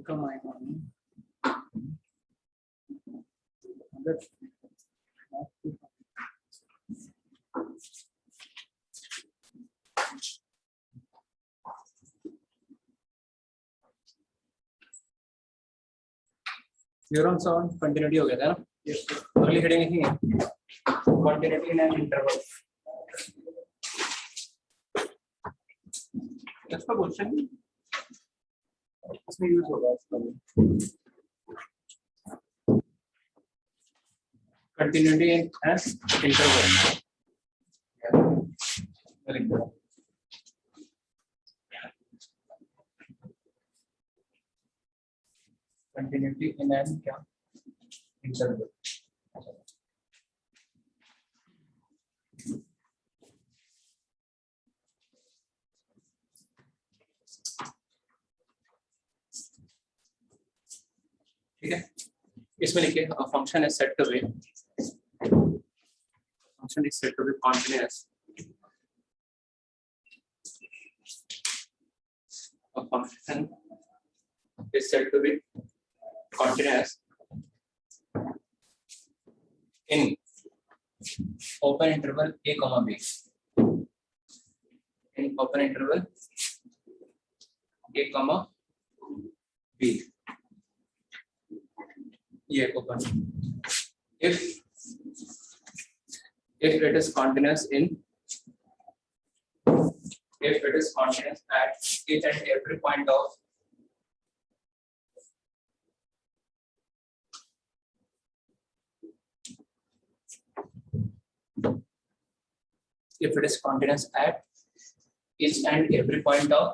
Come on. Neuron sound continuity हो गया था ना। अगली हेडिंग लिखेंगे कंटिन्यूटी इन एन इंटरवल। इसका क्वेश्चन इसमें यूज होगा इसका continuity in an interval. Continuity in an क्या इंटरवल। ठीक है, इसमें लिखिए function is set to be continuous a function is said to be continuous in open interval a comma b in open interval a comma b ये open if it is continuous at each and every point of if it is continuous at each and every point of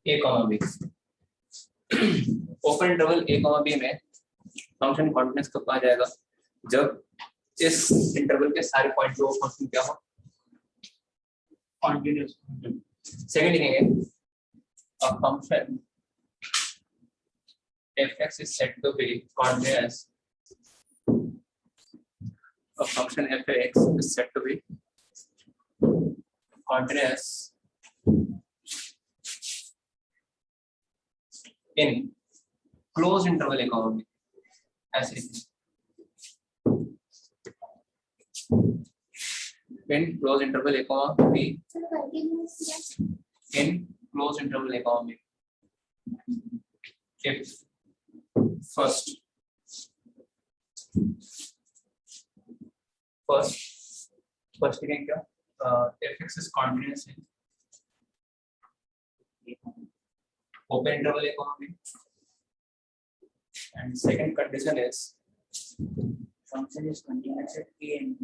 a comma b open interval a comma b में function continuous कब आ जाएगा? जब इस interval के सारे point जो function क्या हो कॉन्टिन्यूस। सेकंड लिखेंगे a function fx is said to be continuous a function fx is said to be continuous in closed interval a comma b ऐसे in closed interval a comma b in closed interval a comma b if first again क्या fx is continuous in open interval a comma b and second condition is function is continuous at a and b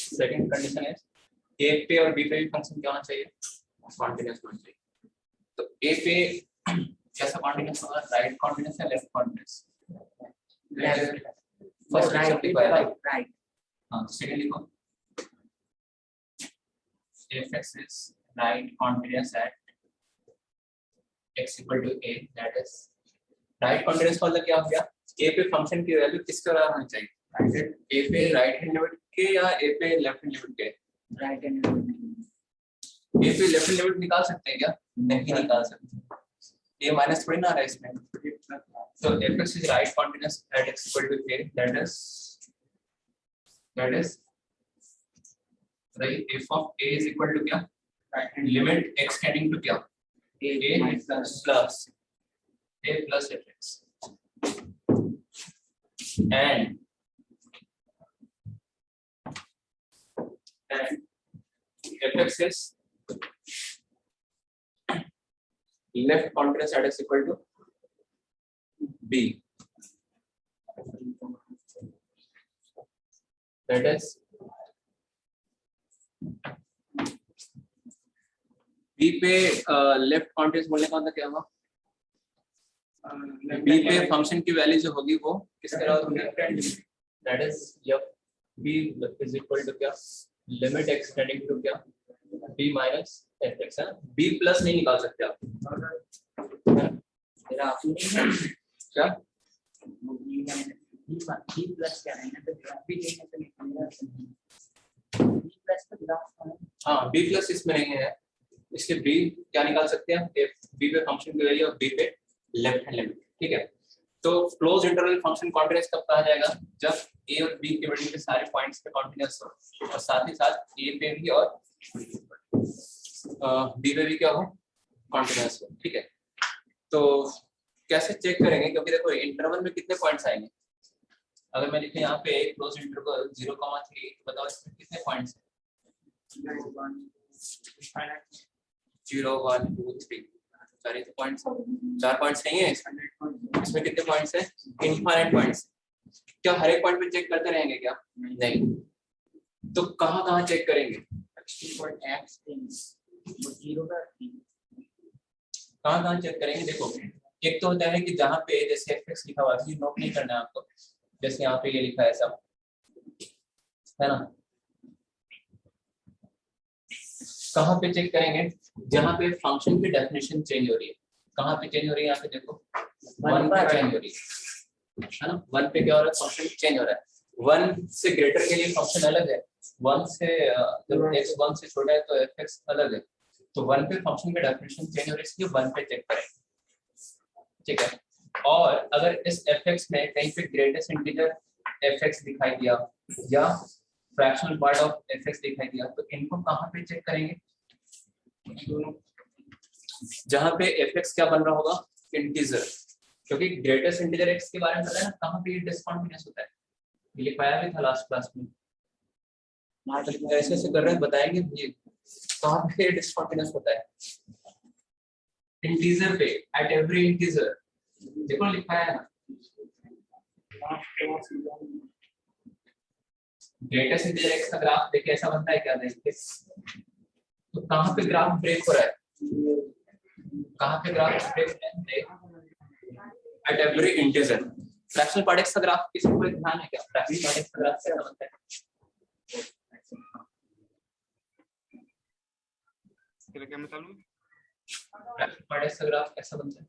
second condition है ए पे और B पे भी function क्या होना चाहिए continuous होना चाहिए। तो ए पे कैसा कॉन्टिन्यूअस होगा राइट कॉन्टिन्यूअस या लेफ्ट कॉन्टिन्यूअस फर्स्ट राइट हां सेकंड लिखो fx is right continuous at x equal to a that is right continuous मतलब क्या हो गया a पे फंक्शन की वैल्यू किसके बराबर होनी चाहिए ए पे राइट हैंड लिमिट के या ए पे लेफ्ट हैंड लिमिट के राइट हैंड लिमिट ए पे लेफ्ट हैंड लिमिट निकाल सकते हैं क्या नहीं निकाल सकते ए माइनस थोड़ी ना आ रहा है इसमें तो fx is right continuous at x equal to a that is right f of a is equal to क्या right hand limit x tending to क्या a plus fx and fx is left continuous at x equal to b that is b पे left continuous बोलने का मतलब क्या हुआ b पे function की वैल्यू जो होगी वो किसके बराबर होगी that is f b is equal to क्या लिमिट x टेंडिंग टू क्या b minus fx है b प्लस नहीं निकाल सकते आप मेरा ऑप्शन नहीं है क्या b प्लस क्या है ना तो b लेने से निकालना b प्लस तो ग्राफ हां b प्लस इसमें नहीं है इसके बी क्या निकाल सकते हैं, बी पे फंक्शन की वैल्यू और बी पे लेफ्ट हैंड लिमिट, ठीक है। तो क्लोज इंटरवल फंक्शन कॉन्टिन्यूअस कब कहा जाएगा, जब ए और बी के मिडिल के सारे पॉइंट्स पे कॉन्टिन्यूअस हो, और साथ ही साथ ए पे भी और बी पे भी क्या हो, कॉन्टिन्यूअस हो, ठीक है। तो कैसे चेक करेंगे, क्योंकि देखो इंटरवल में कितने पॉइंट्स आएंगे, अगर मैं लिखे यहाँ पे क्लोज इंटरवल 0,3, तो बताओ इसमें कितने पॉइंट्स हैं, 0 1 2 3, चार पॉइंट्स, 4 पॉइंट्स नहीं है इसमें कितने पॉइंट्स हैं, इनफाइनाइट पॉइंट्स। क्या हर एक पॉइंट पे चेक करते रहेंगे क्या, नहीं। तो कहाँ कहाँ चेक करेंगे, कहाँ कहाँ चेक करेंगे, देखो एक तो होता है कि जहाँ पे जैसे fx लिखा हुआ है, ये नोट नहीं करना है आपको, जैसे यहाँ पे ये लिखा है सब, है ना। कहाँ पे चेक करेंगे, जहाँ पे फंक्शन की डेफिनेशन चेंज हो रही है, कहाँ पे चेंज हो रही है, यहाँ पे देखो 1 पे चेंज हो रही है ना, 1 पे क्या हो रहा है, फंक्शन चेंज हो रहा है। 1 से ग्रेटर के लिए फंक्शन अलग है, 1 से जब x 1 से छोटा है तो fx अलग है, तो 1 पे फंक्शन की डेफिनेशन चेंज हो रही है, इसलिए 1 पे चेक करें, ठीक है। और अगर इस fx में कहीं पे ग्रेटेस्ट इंटीजर fx दिखाई दिया या फ्रैक्शनल पार्ट ऑफ fx दिखाई दिया, तो इनको कहाँ पे चेक करेंगे, जहाँ पे fx क्या बन रहा होगा, इंटीजर, क्योंकि ग्रेटेस्ट इंटीजर x के बारे में पता है ना, कहाँ पे ये डिसकंटीन्यूअस होता है, ये पाया भी था लास्ट क्लास में, ऐसे ऐसे कर रहे हैं बताएंगे ये कहाँ पे डिसकंटीन्यूअस होता है, इंटीजर पे, एट एवरी इंटीजर, देखो लिखा है ना, ग्रेटेस्ट इंटीजर x का ग्राफ देखिए ऐसा बनता है क्या, देखिए तो कहाँ पे ग्राफ ब्रेक हो रहा है, कहाँ पे ग्राफ ब्रेक हो रहा है, at every integer. Fractional part x का ग्राफ किसी को ध्यान है क्या, फ्रैक्शनल पार्ट x का ग्राफ कैसा बनता है, क्या मतलब, फ्रैक्शनल पार्ट x का ग्राफ कैसा बनता है,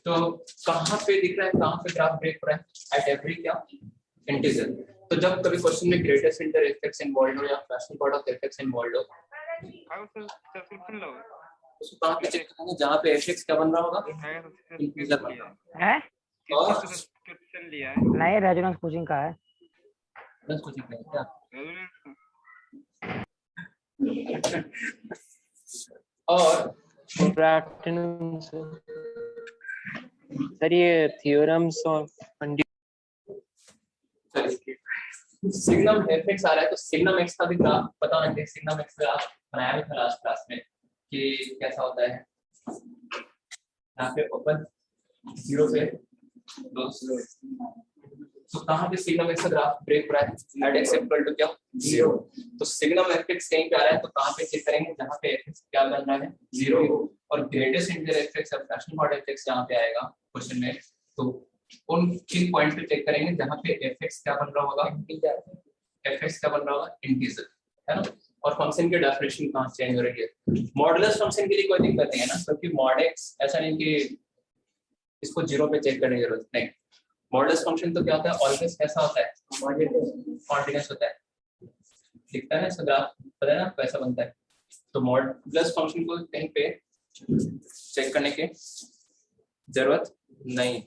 तो कहाँ पे दिख रहा है, कहाँ पे ग्राफ ब्रेक हो रहा है, एट एवरी क्या, इंटीजर। तो जब कभी क्वेश्चन में ग्रेटेस्ट इंटीजर एफएक्स इन्वॉल्वड हो या fractional part of FX involved हो, सब्सक्रिप्शन लो उसको कहाँ पे चेक करेंगे, जहाँ पे एफएक्स क्या बन रहा होगा, इंटीजर बन रहा होगा। है और सब्सक्रिप्शन लिया है, नहीं, रेजोनेंस कोचिंग का है, बस कुछ नहीं है क्या, और गुड आफ्टरनून सर, ये थ्योरम्स और सिग्नम एफएक्स आ रहा है, तो सिग्नम एक्स का भी ग्राफ पता होना चाहिए, सिग्नम एक्स का ग्राफ बनाया भी था लास्ट क्लास में कि कैसा होता है, यहाँ पे ओपन 0 पे तो कहाँ पे सिग्नम एक्स का ग्राफ ब्रेक हो रहा है, एट एक्स इक्वल टू क्या 0, तो सिग्नम एफएक्स कहीं पे आ रहा है, तो कहाँ पे चेक करेंगे, जहाँ पे एफएक्स क्या बन रहा है 0, और ग्रेटेस्ट इंटीजर एफएक्स और फ्रैक्शनल पार्ट एफएक्स जहाँ पे आएगा क्वेश्चन में, तो उन किन पॉइंट पे चेक करेंगे जहाँ पे fx क्या बन रहा होगा, fx क्या बन रहा होगा, इंटीजर, है ना। और फंक्शन की डेफिनेशन कहाँ चेंज हो रही है, मॉडुलस फंक्शन के लिए कोई दिक्कत नहीं है ना, क्योंकि मॉड x ऐसा नहीं कि इसको 0 पे चेक करने की जरूरत नहीं, मॉडुलस फंक्शन तो क्या होता है, ऑलवेज कैसा होता है, कॉन्टिन्यूअस होता है, दिखता है ना इसका ग्राफ, पता है ना कैसा बनता है, तो मॉडुलस फंक्शन को कहीं पे चेक करने की जरूरत नहीं,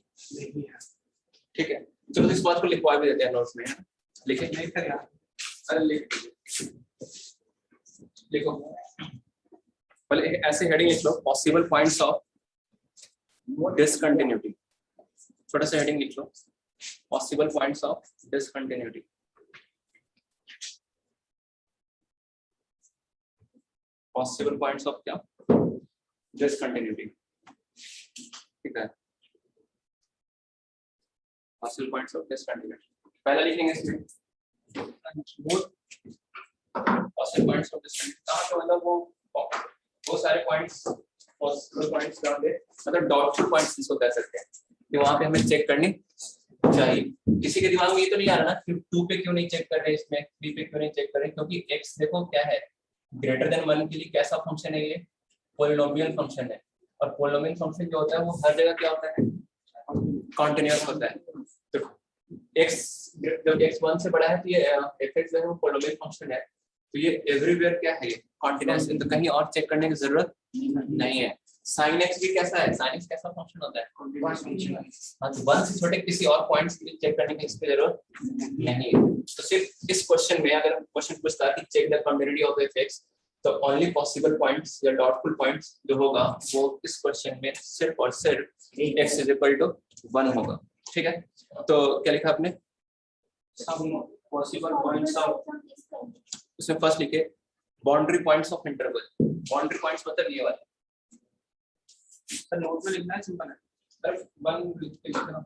ठीक है। चलो इस बात को लिखवा भी देते हैं नोट्स में, लिखे नहीं कर यार, अरे लिखो पहले ऐसे हेडिंग लिख लो, पॉसिबल पॉइंट्स ऑफ डिसकंटिन्यूटी, छोटा सा हेडिंग लिख लो, possible points of discontinuity, possible points of क्या, डिसकंटिन्यूटी, ठीक है, पॉसिबल पॉइंट्स ऑफ डिसकंटिन्यूटी, पहला लिखेंगे इसमें पॉसिबल पॉइंट्स ऑफ डिसकंटिन्यूटी, कहां पे मतलब वो सारे पॉइंट्स पॉसिबल पॉइंट्स कहां पे, मतलब डाउटफुल पॉइंट्स जिसको कह सकते हैं, कि वहां पे हमें चेक करनी चाहिए। किसी के दिमाग में ये तो नहीं आ रहा ना कि 2 पे क्यों नहीं चेक कर रहे, इसमें 3 पे क्यों नहीं चेक कर रहे, क्योंकि x देखो क्या है, ग्रेटर देन 1 के लिए कैसा फंक्शन है, ये पॉलिनोमियल फंक्शन है, और पॉलिनोमियल फंक्शन जो होता है वो हर जगह क्या होता है, कॉन्टिन्यूअस होता है, तो x जब x 1 से बड़ा है तो ये fx जो है वो पॉलिनोमियल फंक्शन है, तो ये एवरीवेयर क्या है, ये कॉन्टिन्यूस है, तो कहीं और चेक करने की जरूरत नहीं है। sin x भी कैसा है, sin x कैसा फंक्शन होता है, हाँ, तो 1 से छोटे किसी और पॉइंट्स के लिए चेक करने की इसकी जरूरत नहीं है। तो सिर्फ इस क्वेश्चन में अगर क्वेश्चन पूछता है कि check the continuity of fx, तो ओनली पॉसिबल पॉइंट्स या डॉटफुल पॉइंट्स जो होगा वो इस क्वेश्चन में सिर्फ और सिर्फ x इज इक्वल टू 1 होगा। ठीक है, तो क्या लिखा आपने, सम पॉसिबल पॉइंट्स ऑफ, उसमें फर्स्ट लिखे boundary points of interval. Boundary points मतलब ये वाले, सर नोट में लिखना है, सिंपल है, सिर्फ 1 लिख के लिखना।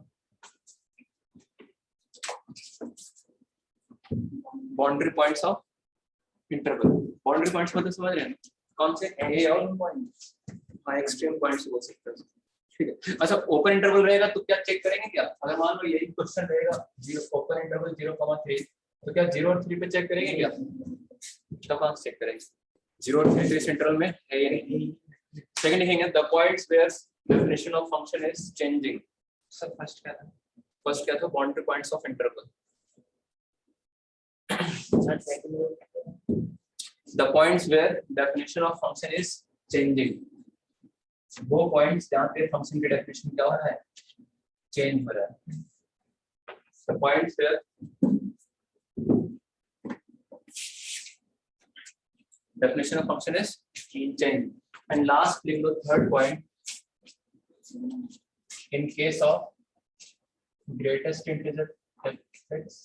Boundary points of interval, boundary points मतलब समझ रहे हैं कौन से, ए और हाँ एक्सट्रीम पॉइंट्स बोल सकते हैं। ठीक है, अच्छा ओपन इंटरवल रहेगा तो क्या चेक करेंगे क्या, अगर मान लो यही क्वेश्चन रहेगा ओपन इंटरवल 0,3, तो क्या 0 और 3 पे चेक करेंगे क्या, तब कहाँ चेक करेंगे, 0 और 3 इस इंटरवल में है या नहीं। सेकंड लिखेंगे the points where definition of function is changing. Sir first क्या था boundary points of interval, the points where definition of function is changing, वो पॉइंट्स जहाँ पे फंक्शन की डेफिनेशन क्या हो रहा है, चेंज हो रहा है। the points where definition of function is changing, and last लिख लो third point, in case of greatest integer fx,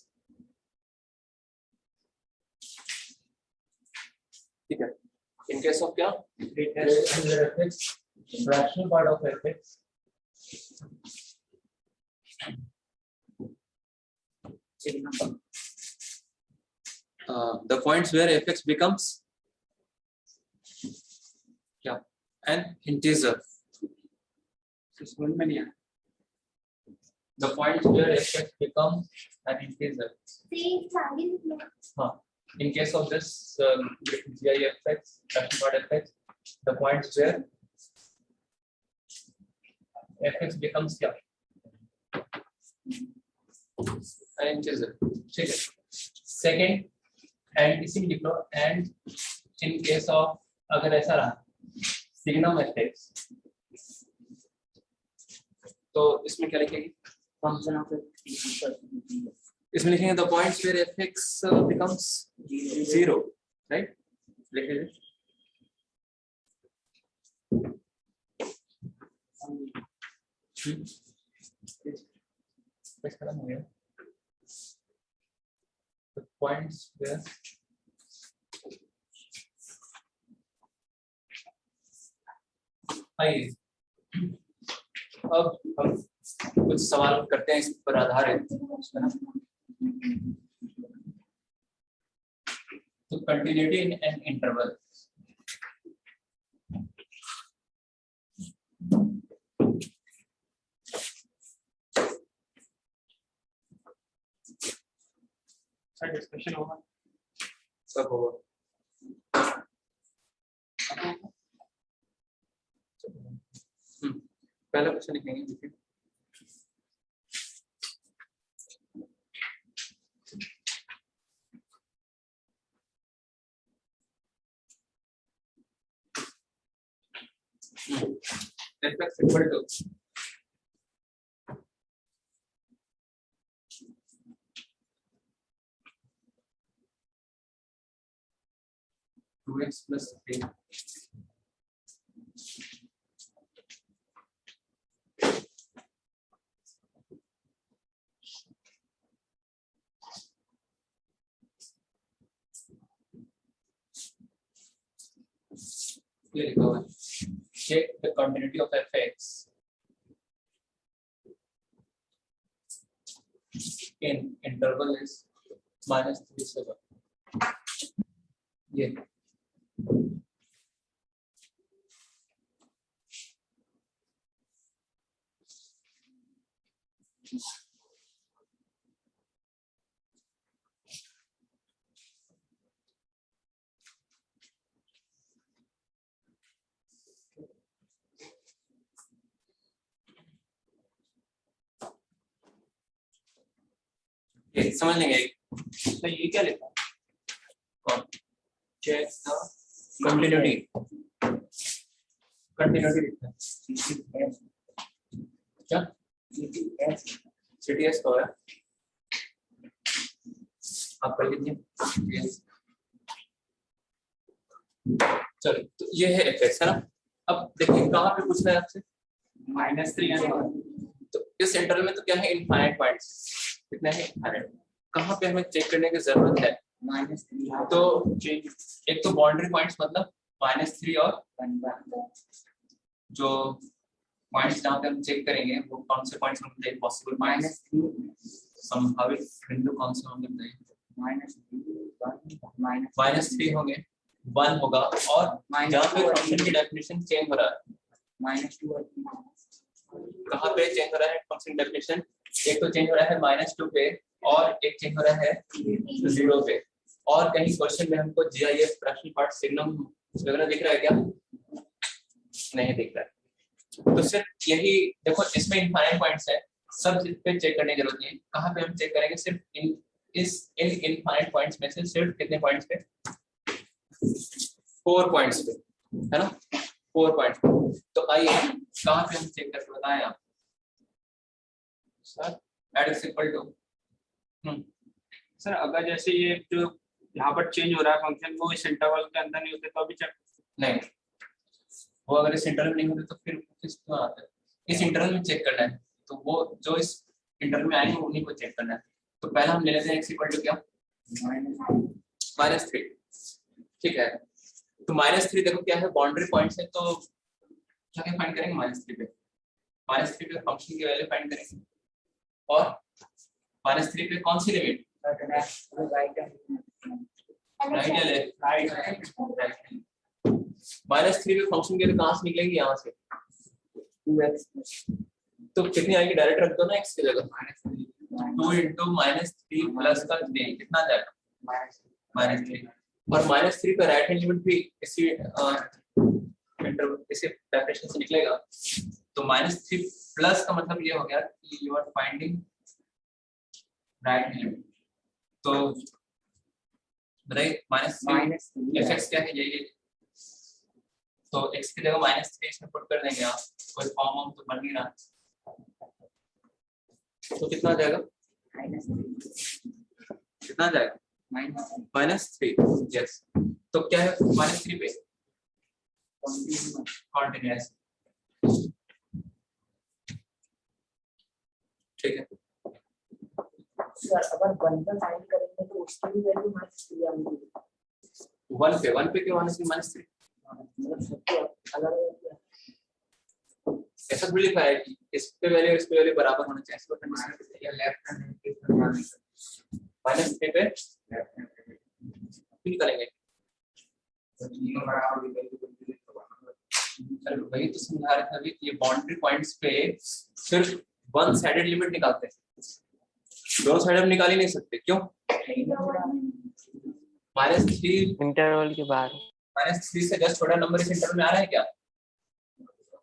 ठीक है, in case of क्या greatest integer fx, fractional part of fx, the points where fx becomes क्या an integer, the points where fx becomes an integer, हाँ, in case of this gifx fractional part fx, the points where fx becomes क्या an integer, ठीक है। Second and इसी में लिख लो, and in case of अगर ऐसा रहा सिग्नम fx, तो इसमें क्या लिखेंगे, फंक्शन ऑफ इसमें लिखेंगे the points where fx becomes 0, right, लिखेंगे the points where आइए अब हम कुछ सवाल करते हैं इस पर आधारित, तो continuity in an interval, discussion होगा सब होगा। पहला क्वेश्चन लिखेंगे, देखिए fx equal to two x plus 3 लिखा हुआ है, check the continuity of fx in interval is -3 से 1, ये समझ लेंगे। तो ये क्या लिखा कौन check the continuity लिखना है क्या CTS का है आप कर लीजिए। चलो तो ये है fx है ना। अब देखिए कहाँ पे पूछना है आपसे -3 तो इस इंटरवल में तो क्या है इनफाइनाइट पॉइंट्स कितने हैं इनफाइनाइट। कहाँ पे हमें चेक करने की जरूरत है -3 तो एक तो बाउंड्री पॉइंट्स मतलब -3 और जो पॉइंट्स जहाँ पे हम चेक करेंगे वो कौन से पॉइंट्स होंगे पॉसिबल पॉइंट्स संभावित बिंदु कौन से होंगे -3 होंगे 1 होगा और जहाँ पे फंक्शन की डेफिनेशन चेंज हो रहा है -2 कहाँ पे चेंज हो रहा है फंक्शन डेफिनेशन। एक तो चेंज हो रहा है -2 पे और एक चेंज हो रहा है 0 पे। और कहीं क्वेश्चन में हमको GIF फ्रैक्शनल पार्ट सिग्नम वगैरह दिख रहा है क्या नहीं दिख रहा है। तो सिर्फ यही देखो इसमें इनफाइनाइट पॉइंट्स है सब पे चेक करने की जरूरत नहीं है। कहाँ पे हम चेक करेंगे सिर्फ इन इनफाइनाइट पॉइंट्स में से सिर्फ कितने पॉइंट्स पे 4 पॉइंट्स पे है ना 4 पॉइंट्स। तो आइए कहाँ पे हम चेक करके बताएं आप sir at is equal to sir अगर जैसे ये जो यहाँ पर चेंज हो रहा है फंक्शन वो इस इंटरवल के अंदर नहीं होते तो अभी चेक नहीं वो अगर इस इंटरवल में नहीं होते तो फिर किस क्यों आता है इस इंटरवल में चेक करना है। तो वो जो इस इंटरवल में आएंगे उन्हीं को चेक करना है। तो पहला हम ले लेते हैं x इक्वल टू क्या -3 ठीक है। तो -3 देखो क्या है बाउंड्री पॉइंट्स है तो क्या क्या फाइंड करेंगे -3 पे फंक्शन की वैल्यू फाइंड करेंगे और -3 पे कौन सी लिमिट राइट या लेफ्ट -3 पे फंक्शन के लिए कहां से निकलेंगे यहाँ से 2x तो कितनी आएगी डायरेक्ट रख दो ना x की जगह 2 into -3 प्लस का 3 कितना आ जाएगा -3 और -3 का राइट हैंड लिमिट भी इसी इसी डेफिनेशन से निकलेगा। तो -3 प्लस का मतलब ये हो गया कि you are finding right hand limit. तो बताइए -3 क्या है यही तो x की जगह -3 इसमें पुट कर देंगे आप कोई फॉर्म तो बन नहीं रहा तो कितना आ जाएगा कितना आ जाएगा -3 यस। तो क्या है -3 पे कॉन्टिन्यूअस ठीक है। सर अगर 1 पे फाइंड करेंगे तो उसकी भी वैल्यू -3 आएगी 1 पे क्यों -3 मतलब सबके अलग ऐसा थोड़ी लिखा है कि इस पे वैल्यू बराबर होना चाहिए इसको कंडीशन लेफ्ट हैंड -3 पे निकालेंगे वही तो समझा रहे थे अभी ये बाउंड्री पॉइंट्स पे सिर्फ वन साइडेड लिमिट निकालते हैं दोनों साइड हम निकाल ही नहीं सकते क्यों -3 इंटरवल के बाहर -3 से जस्ट छोटा नंबर इस इंटरवल में आ रहा है क्या।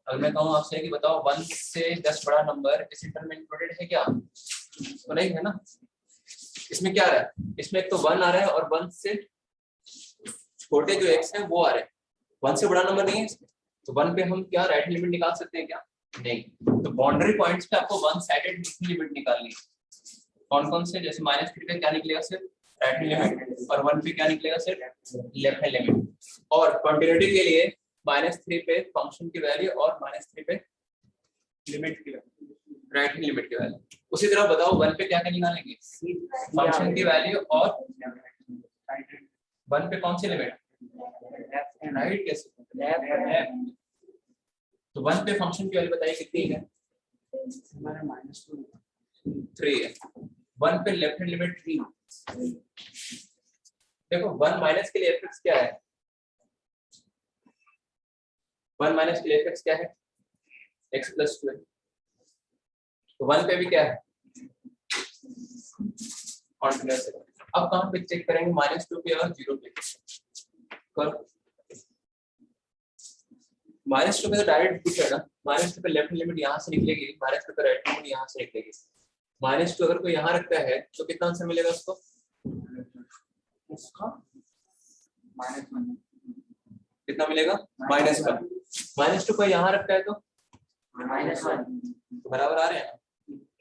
अगर मैं कहूँ आपसे कि बताओ 1 से जस्ट बड़ा नंबर इस इंटरवल में इंक्लूडेड है क्या तो नहीं है ना। इसमें क्या आ रहा है इसमें एक तो 1 आ रहा है और 1 से छोटे जो x है वो आ रहे हैं 1 से बड़ा नंबर नहीं है इसमें। तो 1 पे हम क्या राइट लिमिट निकाल सकते हैं क्या नहीं। तो बाउंड्री पॉइंट्स पे आपको वन साइडेड लिमिट निकालनी है कौन कौन से जैसे -3 पे क्या निकलेगा सिर्फ राइट हैंड लिमिट और 1 पे क्या निकलेगा सिर्फ लेफ्ट हैंड लिमिट। और कंटिन्यूटी के लिए -3 पे फंक्शन की वैल्यू और -3 पे लिमिट की राइट हैंड लिमिट की वैल्यू। उसी तरह बताओ 1 पे क्या क्या निकालेंगे फंक्शन की वैल्यू और 1 पे कौन सी लिमिट राइट कैसे तो 1 पे फंक्शन की वैल्यू बताइए कितनी है हमारा -3 है 1 पे लेफ्ट हैंड लिमिट 3 देखो 1 माइनस के लिए fx क्या है 1 माइनस के लिए fx क्या है x + 2 है। तो 1 पे भी क्या है कॉन्टिन्यूअस है। अब कहां पे चेक करेंगे -2 पे और 0 पे करो -2 पे तो डायरेक्ट पूछा ना -2 पे लेफ्ट लिमिट यहाँ से निकलेगी -2 पे राइट लिमिट यहाँ से निकलेगी। -2 अगर कोई यहाँ रखता है तो कितना आंसर मिलेगा उसको कितना मिलेगा -1 -2 पे यहाँ रखा है तो -1 बराबर आ रहे हैं।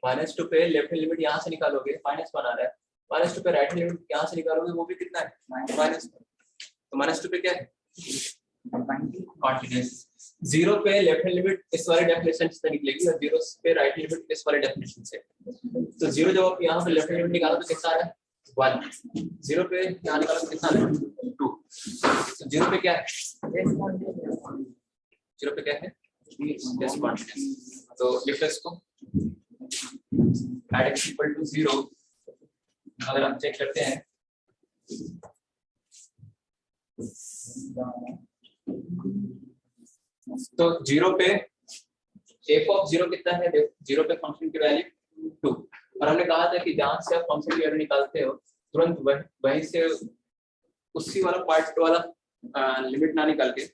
-2 पे लेफ्ट हैंड लिमिट यहाँ से निकालोगे -1 आ रहा है, -2 पे राइट हैंड लिमिट यहाँ से निकालोगे वो भी कितना है -1। तो -2 पे क्या है कॉन्टिन्यूअस। 0 पे लेफ्ट हैंड लिमिट इस वाले डेफिनेशन से निकलेगी और 0 पे राइट हैंड लिमिट इस वाले डेफिनेशन से। तो 0 जब आप यहाँ पे लेफ्ट हैंड लिमिट निकालो तो कितना आ रहा है 1, 0 पे यहाँ निकालो तो कितना आ रहा है 2। तो 0 पे क्या है 0 पे क्या है कॉन्टिन्यूअस। तो लिख लो इसको at x equal to 0 अगर हम चेक करते हैं तो 0 पे f(0) कितना है, 0 पे फंक्शन की वैल्यू 2 और हमने कहा था कि जहां से आप फंक्शन की वैल्यू निकालते हो तुरंत वहीं से उसी वाला पार्ट वाला लिमिट ना निकाल के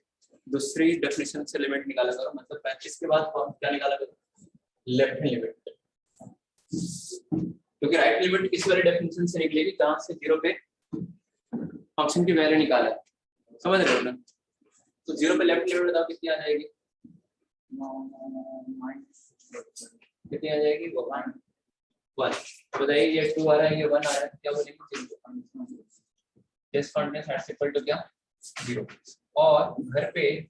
दूसरी डेफिनेशन से लिमिट निकाला करो। मतलब 35 के बाद क्या निकाला करो लेफ्ट हैंड लिमिट, क्योंकि राइट लिमिट किसी वाले डेफिनेशन से निकलेगी जहां से 0 पे फंक्शन की वैल्यू निकाला है। समझ रहे हो ना? तो 0 पे लेफ्ट लिमिट बताओ कितनी आ जाएगी, कितनी आ जाएगी 1। बताइए ये 2 आ रहा है ये 1 आ रहा है, क्या बोलेंगे this continuous at equal to क्या 0। और घर पे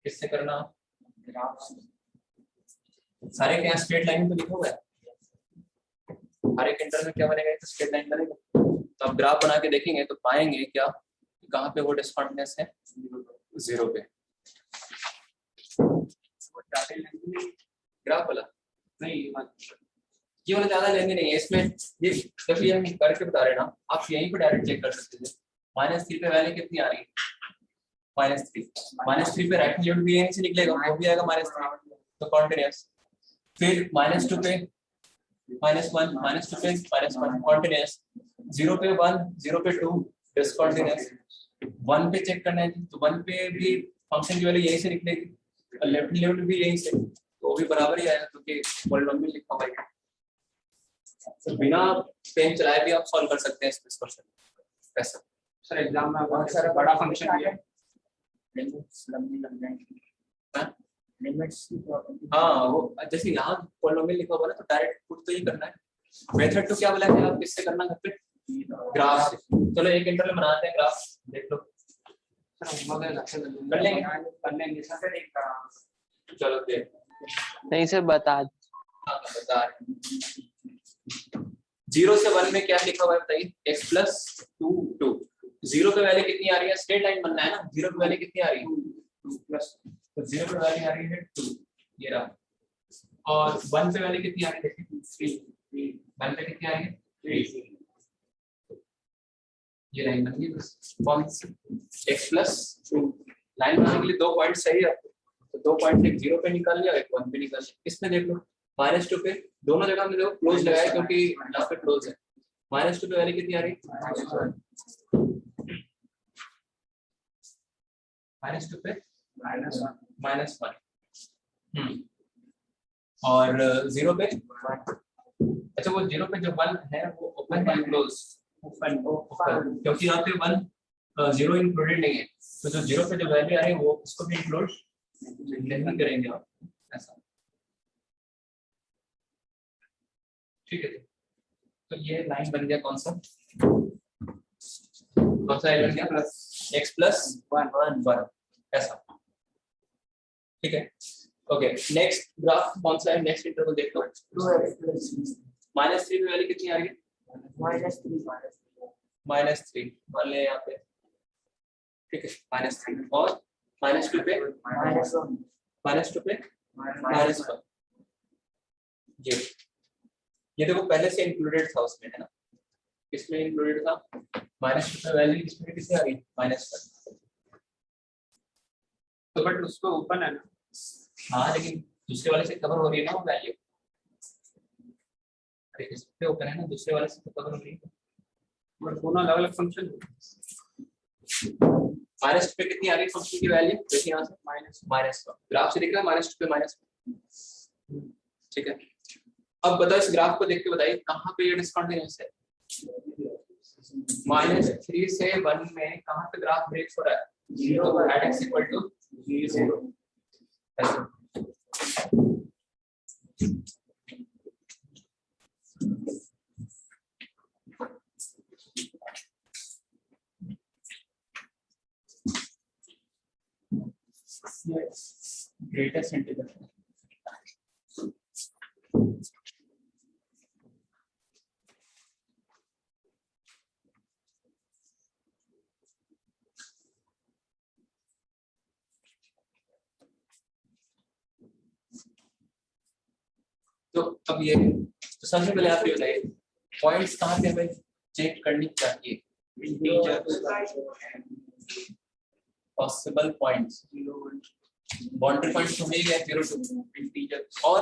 किससे करना सारे क्या स्ट्रेट लाइन तो लिखा हुआ है, हर एक इंटर में क्या बनेगा तो स्ट्रेट लाइन बनेगा। तो अब ग्राफ बना के देखेंगे तो पाएंगे क्या कहाँ पे वो डिस्कॉन्टिन्यूअस है 0 पे। ग्राफ वाला नहीं ये वाला ज्यादा लेंगे नहीं है इसमें, ये जब ये हम करके बता रहे हैं ना आप यहीं पे डायरेक्ट चेक कर सकते थे। -3 पे वैल्यू कितनी आ रही है -3 पे राइट लिमिट भी यहीं से निकलेगा वो भी आएगा -3 तो कॉन्टिन्यूअस। फिर -2 पे -1 -2 पे -1 कॉन्टिन्यूअस, 0 पे 1 0 पे 2 डिसकॉन्टिन्यूअस। 1 पे चेक करना है तो 1 पे भी फंक्शन की वैल्यू यहीं से निकलेगी और लेफ्ट लिमिट भी यहीं से, तो वो भी बराबर ही आएगा क्योंकि पॉलिनोमियल लिखा हुआ है। तो बिना पेन चलाए भी आप सॉल्व कर सकते हैं इस क्वेश्चन ऐसा। सर एग्जाम में बहुत सारा बड़ा फंक्शन दिया है, हाँ वो जैसे यहाँ पॉलिनोमियल लिखा हुआ है ना तो डायरेक्ट पुट तो ही करना है। मेथड तो क्या बोला है आप किससे करना घर पे ग्राफ से। चलो एक इंटरवल बनाते हैं ग्राफ देख लो कर लेंगे सर एक चलो देख नहीं सर बता 0 से 1 में क्या लिखा हुआ है बताइए x + 2 0 पे वैल्यू कितनी आ रही है स्ट्रेट लाइन बनना है ना 0 पे वैल्यू कितनी आ रही है 2 तो 0 पे वैल्यू आ रही है 2 ये रहा और 1 पे वैल्यू कितनी आ रही है देखिए 3 1 पे कितनी आ रही है 3 ये लाइन बन गई बस कौन सी x + 2 लाइन बनाने के लिए 2 पॉइंट सही है तो 2 पॉइंट एक 0 पे निकाल लिया एक 1 पे निकाल लिया। इसमें देख लो -2 पे दोनों जगह में देखो क्लोज लगाया क्योंकि यहाँ पे क्लोज है। -2 पे वैल्यू कितनी आ रही है -2 पे -1 और 0 पे अच्छा वो 0 पे जो 1 है वो ओपन है क्लोज ओपन क्योंकि यहाँ पे 1 0 इंक्लूडेड नहीं है तो जो 0 पे जो वैल्यू आ रही है वो उसको भी इंक्लूड नहीं करेंगे आप ऐसा। ठीक है तो ये लाइन बन गया कौन सा लाइन बन गया x + 1 ऐसा। ठीक है ओके नेक्स्ट ग्राफ कौन सा है नेक्स्ट इंटरवल देख लो -3 पे वैल्यू कितनी आ रही है -3 मान ले यहाँ पे ठीक है -3 और -2 पे -2 पे -1 ये देखो पहले से इंक्लूडेड था उसमें है ना किसमें इंक्लूडेड था -2 पे वैल्यू इसमें कितनी आ रही -1 तो बट उसको ओपन है ना हाँ लेकिन दूसरे वाले से कवर हो रही है ना वो वैल्यू अरे इस पे ओपन है ना दूसरे वाले से तो कवर हो रही है बट दोनों अलग अलग फंक्शन -2 पे कितनी आ रही फंक्शन की वैल्यू देखिए यहाँ से -1 ग्राफ से दिख रहा है -2 पे -1 ठीक है। अब बताओ इस ग्राफ को देख के बताइए कहाँ पे ये डिस्कंटिन्यूअस है -3 से 1 में कहाँ पे ग्राफ ब्रेक हो रहा है? 0 at x equal to 0। Greatest integer तो अब ये तो सबसे पहले आप ये बताइए पॉइंट्स कहाँ पे हमें चेक करनी चाहिए? पॉसिबल पॉइंट्स बाउंड्री पॉइंट्स तो मिल गए 0 टू इंटीजर और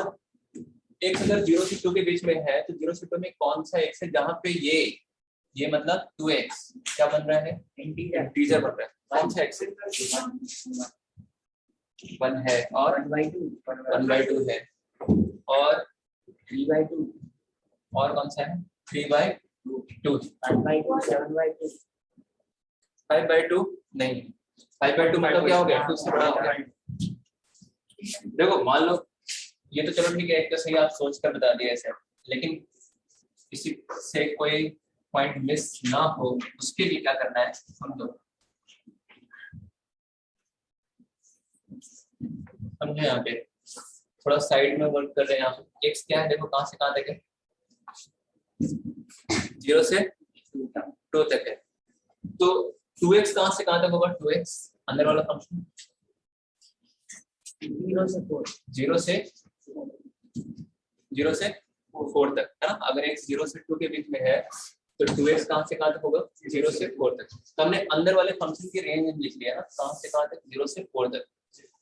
x अगर 0 से 2 के बीच में है तो 0 से 2 में कौन सा x है जहाँ पे ये मतलब 2x क्या बन रहा है? इंटीजर बन रहा है। कौन सा x है? 1 है और 1/2 है और 3/2 और कौन सा है? 3/2 7/2 5/2 नहीं 5/2 मतलब क्या हो गया? 2 से बड़ा हो गया। देखो मान लो ये तो चलो ठीक है एक तो सही आप सोच कर बता दिया ऐसे लेकिन किसी से कोई पॉइंट मिस ना हो उसके लिए क्या करना है? समझो यहाँ पे थोड़ा साइड में वर्क कर रहे हैं यहाँ पे x क्या है? देखो कहाँ से कहाँ तक है? 0 से 2 तक है तो 2x कहाँ से कहाँ तक होगा? 2x अंदर वाला फंक्शन 0 से 4 0 से 4 तक है ना। अगर x 0 से 2 के बीच में है तो 2x कहाँ से कहाँ तक होगा? 0 से 4 तक। तो हमने अंदर वाले फंक्शन की रेंज लिख लिया ना कहाँ से कहाँ तक? 0 से 4 तक।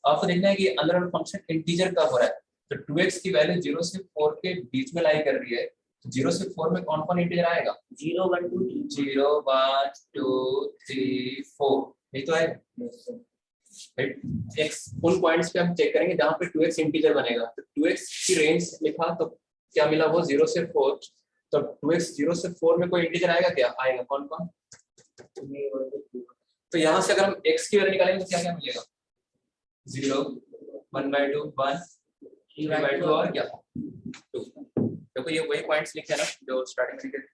आपको देखना है कि अंदर वाला फंक्शन इंटीजर का हो रहा है तो 2x की वैल्यू 0 से 4 के बीच में लाई कर रही है तो 0 से 4 में कौन कौन इंटीजर आएगा? 0 1 2 0 1 2 3 4 यही तो है x उन पॉइंट्स पे हम चेक करेंगे जहां पे 2x इंटीजर बनेगा तो 2x की रेंज लिखा तो क्या मिला? वो 0 से 4 तो 2x 0 से 4 में कोई इंटीजर आएगा क्या? आएगा। कौन कौन? तो यहाँ से अगर हम x की वैल्यू निकालेंगे तो क्या क्या मिलेगा? 0 1/2 1 3/2 और क्या 2। देखो ये वही पॉइंट्स लिखे हैं ना जो स्टार्टिंग में लिखे।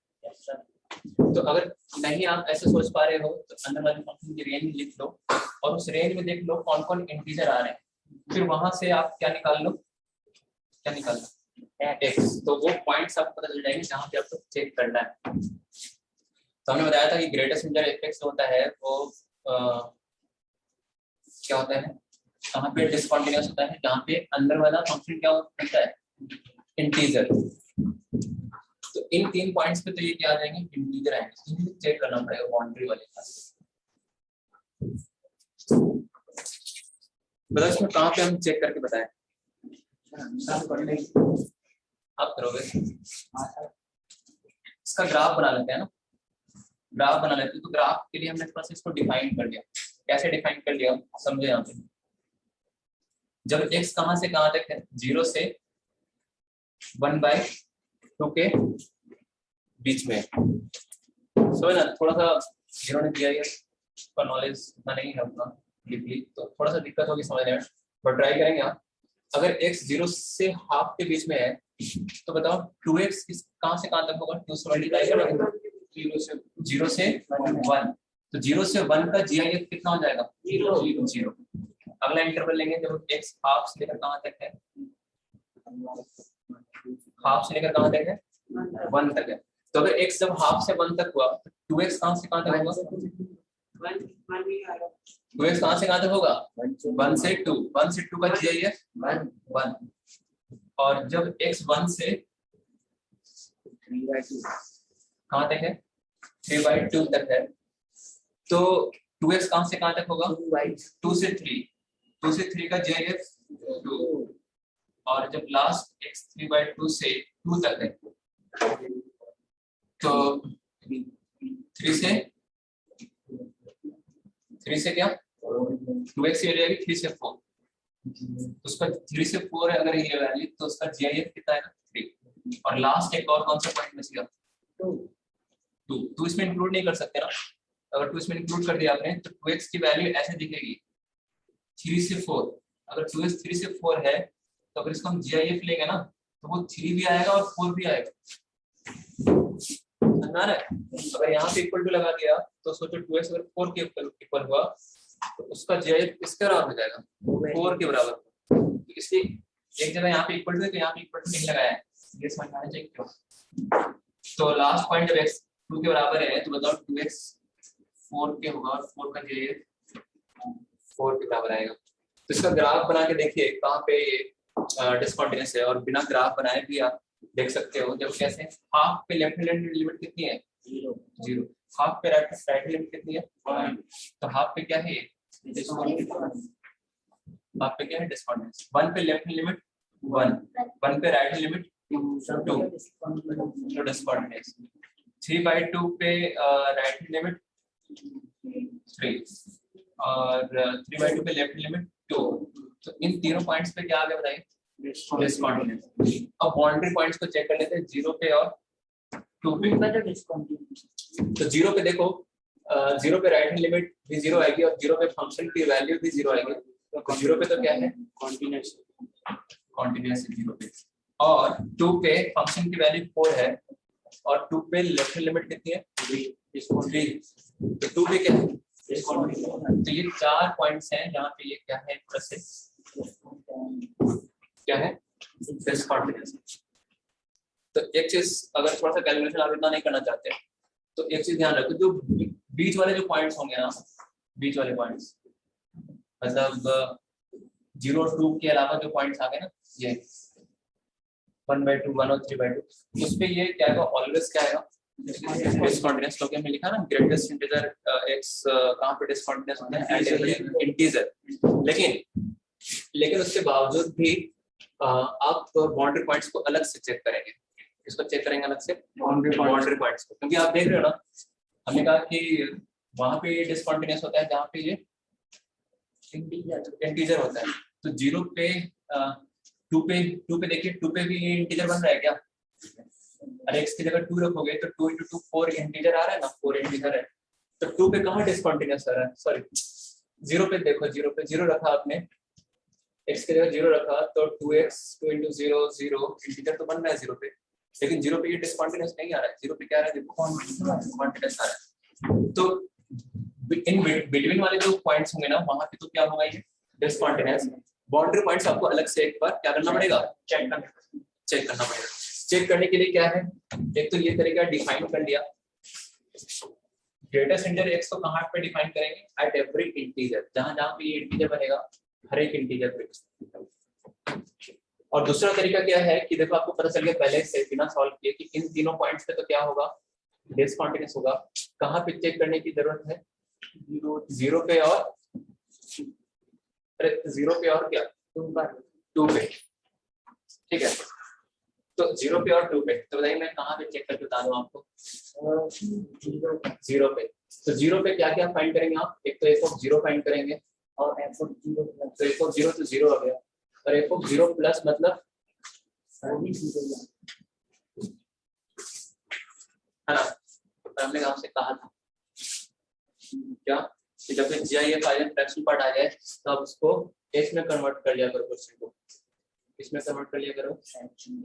तो अगर नहीं आप ऐसे सोच पा रहे हो तो अंदर वाले फंक्शन की रेंज लिख लो और उस रेंज में देख लो कौन कौन इंटीजर आ रहे हैं फिर वहां से आप क्या निकाल लो? क्या निकालना? x। तो वो पॉइंट्स आपको पता चल जाएंगे जहाँ पे आपको चेक करना है। तो हमने बताया था कि ग्रेटेस्ट इंटीजर f(x) होता है वो क्या होता है? कहाँ पे डिसकंटिन्यूअस होता है? जहाँ पे अंदर वाला फंक्शन क्या होता है? इंटीजर। तो इन 3 पॉइंट्स पे तो ये क्या आ जाएंगे? इंटीजर आएंगे। इनको चेक करना पड़ेगा बाउंड्री वाले पास। बताओ इसमें कहाँ पे हम चेक करके बताएं? आप करोगे इसका ग्राफ बना लेते हैं ना। ग्राफ बना लेते हैं तो ग्राफ के लिए हमने थोड़ा सा इसको डिफाइन कर लिया। कैसे डिफाइन कर लिया समझे यहाँ पे? जब x कहाँ से कहाँ तक है? 0 से 1/2 के बीच में समझ ना। थोड़ा सा जिन्होंने दिया है उसका नॉलेज इतना नहीं है उतना डीपली तो थोड़ा सा दिक्कत होगी समझने में बट ट्राई करेंगे आप। अगर x 0 से हाफ के बीच में है तो बताओ 2x कहाँ से कहाँ तक होगा? 2 से मल्टीप्लाई करेंगे 0 से 1 तो 0 से 1 का GIF कितना हो जाएगा? 0। अगला इंटरवल लेंगे जब x हाफ से लेकर कहाँ तक है? हाफ से लेकर कहाँ तक है? 1 तक है। तो अगर x जब हाफ से 1 तक हुआ तो 2x कहाँ से कहाँ तक होगा? 2x कहाँ से कहाँ तक होगा? 1 से 2। 1 से 2 का GIF 1 और जब x 1 से 3/2 कहाँ तक है? 3/2 तक है तो 2x कहाँ से कहाँ तक होगा? 2 से 3। 2 से 3 का GIF 2 और जब लास्ट x 3/2 से 2 तक है तो 3 से क्या 2x की वैल्यू आएगी 3 से 4 उसका 3 से 4 है अगर ये वैल्यू तो उसका GIF कितना है 3 और लास्ट एक और कौन सा पॉइंट बचेगा 2 इसमें इंक्लूड नहीं कर सकते ना, अगर 2 इसमें इंक्लूड कर दिया आपने तो 2x की वैल्यू ऐसे दिखेगी 3 से 4। अगर 2x 3 से 4 है तो अगर इसको हम GIF लेंगे ना तो वो 3 भी आएगा और 4 भी आएगा, समझ आ रहा है? अगर यहाँ पे इक्वल टू लगा दिया तो सोचो 2x अगर 4 के इक्वल हुआ तो उसका GIF इसके बराबर हो जाएगा 4 के बराबर। तो इसलिए एक जगह यहाँ पे इक्वल टू है तो यहाँ पे इक्वल टू नहीं लगाया है, ये समझ आना चाहिए क्यों। तो लास्ट पॉइंट जब x 2 के बराबर है तो बताओ 2x 4 के होगा और 4 का GIF 4 के बराबर आएगा। तो इसका ग्राफ बना के देखिए कहाँ पे डिसकंटिन्यूअस है, और बिना ग्राफ बनाए भी आप देख सकते हो। जब कैसे हाफ पे लेफ्ट हैंड लिमिट कितनी है 0, हाफ पे राइट हैंड लिमिट कितनी है 1, तो हाफ पे क्या है हाफ पे क्या है डिसकंटिन्यूअस। 1 पे लेफ्ट हैंड लिमिट 1 पे राइट हैंड लिमिट 2 तो डिसकंटिन्यूअस। 3/2 पे राइट हैंड लिमिट 3 और 3/2 पे लेफ्ट लिमिट 2। तो इन तीनों पॉइंट्स पे क्या आ गया बताइए डिसकंटिन्यूअस। अब बाउंड्री पॉइंट्स को चेक कर लेते हैं 0 पे और 2 पे। तो 0 पे देखो 0 पे राइट हैंड लिमिट भी 0 आएगी और 0 पे फंक्शन की वैल्यू भी 0 आएगी। तो 0 पे तो क्या है कॉन्टिन्यूअस है 0 पे, और 2 पे फंक्शन की वैल्यू 4 है और 2 पे लेफ्ट हैंड लिमिट कितनी है 3। तो 2 पे क्या है तो ये 4 पॉइंट्स हैं जहाँ पे ये क्या है प्लस क्या है डिसकंटिन्यूअस। तो एक चीज अगर थोड़ा सा कैलकुलेशन आप इतना नहीं करना चाहते तो एक चीज ध्यान रखो, जो बीच वाले जो पॉइंट्स होंगे ना, बीच वाले पॉइंट्स मतलब 0 और 2 के अलावा जो पॉइंट्स आ गए ना ये 1/2 1 और 3/2 उस पे ये क्या है ऑलवेज क्या है डिसकंटिन्यूअस। क्योंकि हमने लिखा ना ग्रेटेस्ट इंटीजर x कहां पे डिसकंटिन्यूअस होता है एट इंटीजर। लेकिन उसके बावजूद भी आप बाउंड्री पॉइंट्स को अलग से चेक करेंगे। इसको चेक करेंगे अलग से बाउंड्री पॉइंट्स को, क्योंकि आप देख रहे हो ना हमने कहा कि वहां पे ये डिसकंटिन्यूअस होता है जहां पे ये इंटीजर होता है। तो 0 पे 2 पे देखिए 2 पे भी ये इंटीजर बन रहा है क्या? अरे x की जगह 2 रखोगे तो 2 × 2 4 इंटीजर आ रहा है ना, 4 इंटीजर है। तो 2 पे कहाँ डिसकंटिन्यूअस आ रहा है, सॉरी 0 पे देखो 0 पे 0 रखा आपने, x की जगह 0 रखा तो 2x 2 × 0 0 इंटीजर तो बन रहा है 0 पे, लेकिन 0 पे ये डिसकंटिन्यूअस नहीं आ रहा है। 0 पे क्या आ रहा है देखो कॉन्टिन्यूअस आ रहा है। तो इन बिटवीन वाले जो पॉइंट्स होंगे ना वहां पे तो क्या होगा ये डिसकंटिन्यूअस। बाउंड्री पॉइंट्स आपको अलग से एक बार क्या करना पड़ेगा चेक करना पड़ेगा। चेक करने के लिए क्या है, एक तो ये तरीका डिफाइन कर लिया, ग्रेटेस्ट इंटीजर x को कहां पे डिफाइन करेंगे एट एवरी इंटीजर, जहां जहां पे ये इंटीजर बनेगा हर एक इंटीजर पे। और दूसरा तरीका क्या है कि देखो आपको पता चल गया पहले से बिना सॉल्व किए कि इन तीनों पॉइंट्स पे तो क्या होगा डिसकंटिन्यूअस होगा। कहां पे चेक करने की जरूरत है 0 पे और अरे 0 पे और क्या 2 पे, ठीक है। तो 0 पे और 2 पे तो बताइए मैं कहाँ पे चेक करके बता दूं आपको 0 पे। तो 0 पे क्या क्या फाइंड करेंगे आप, एक तो f(0) फाइंड करेंगे और f(0) तो f(0) तो 0 आ गया और f(0) प्लस मतलब है ना। हमने आपसे कहा था क्या कि जब GIF आ जाए फ्रैक्शनल पार्ट आ जाए तो आप उसको s में कन्वर्ट कर लिया करो, क्वेश्चन को इसमें कन्वर्ट कर लिया करो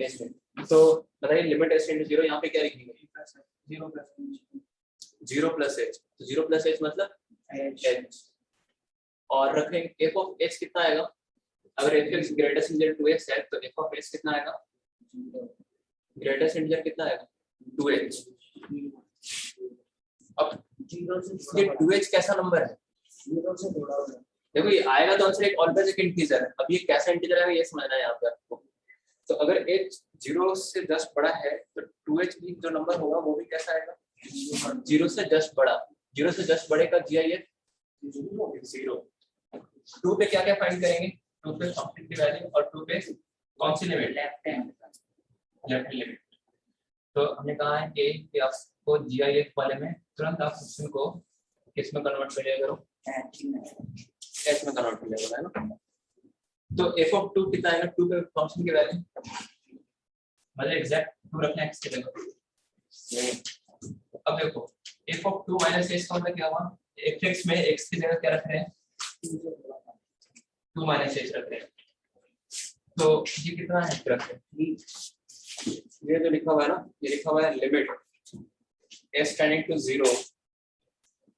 s में। तो बताइए लिमिट s × 0 यहाँ पे क्या लिखेंगे 0 प्लस h, तो 0 प्लस h मतलब h और रखेंगे f(h) कितना आएगा, अगर f(x) ग्रेटेस्ट इंटीजर 2x है तो f(h) कितना आएगा ग्रेटेस्ट इंटीजर कितना आएगा 2h। अब ये 2h कैसा नंबर है देखो ये आएगा तो आंसर एक ऑलवेज एक इंटीजर है। अब ये कैसा इंटीजर है ये समझना है यहाँ पे आपको। तो अगर h 0 से जस्ट बड़ा है तो 2h भी जो नंबर होगा वो भी कैसा आएगा 0 से जस्ट बड़ा, 0 से जस्ट बड़े का GIF 0। 2 पे क्या क्या फाइंड करेंगे 2 पे फंक्शन की वैल्यू और 2 पे कौन सी लिमिट लेफ्ट हैंड लिमिट। तो हमने कहा है कि आपको GIF वाले में तुरंत आप फंक्शन को किस में कन्वर्ट कर लिया करो h में कन्वर्ट कर लिया करो, है ना। तो f(2) कितना आएगा 2 पे फंक्शन की वैल्यू मतलब एग्जैक्ट 2 रखना x की जगह अब देखो f ऑफ 2 माइनस h का मतलब क्या हुआ, fx में x की जगह क्या रख रहे हैं 2 माइनस h रख रहे हैं, तो ये कितना है रख रहे हैं, ये जो लिखा हुआ है ना, ये लिखा हुआ है limit s tending to 0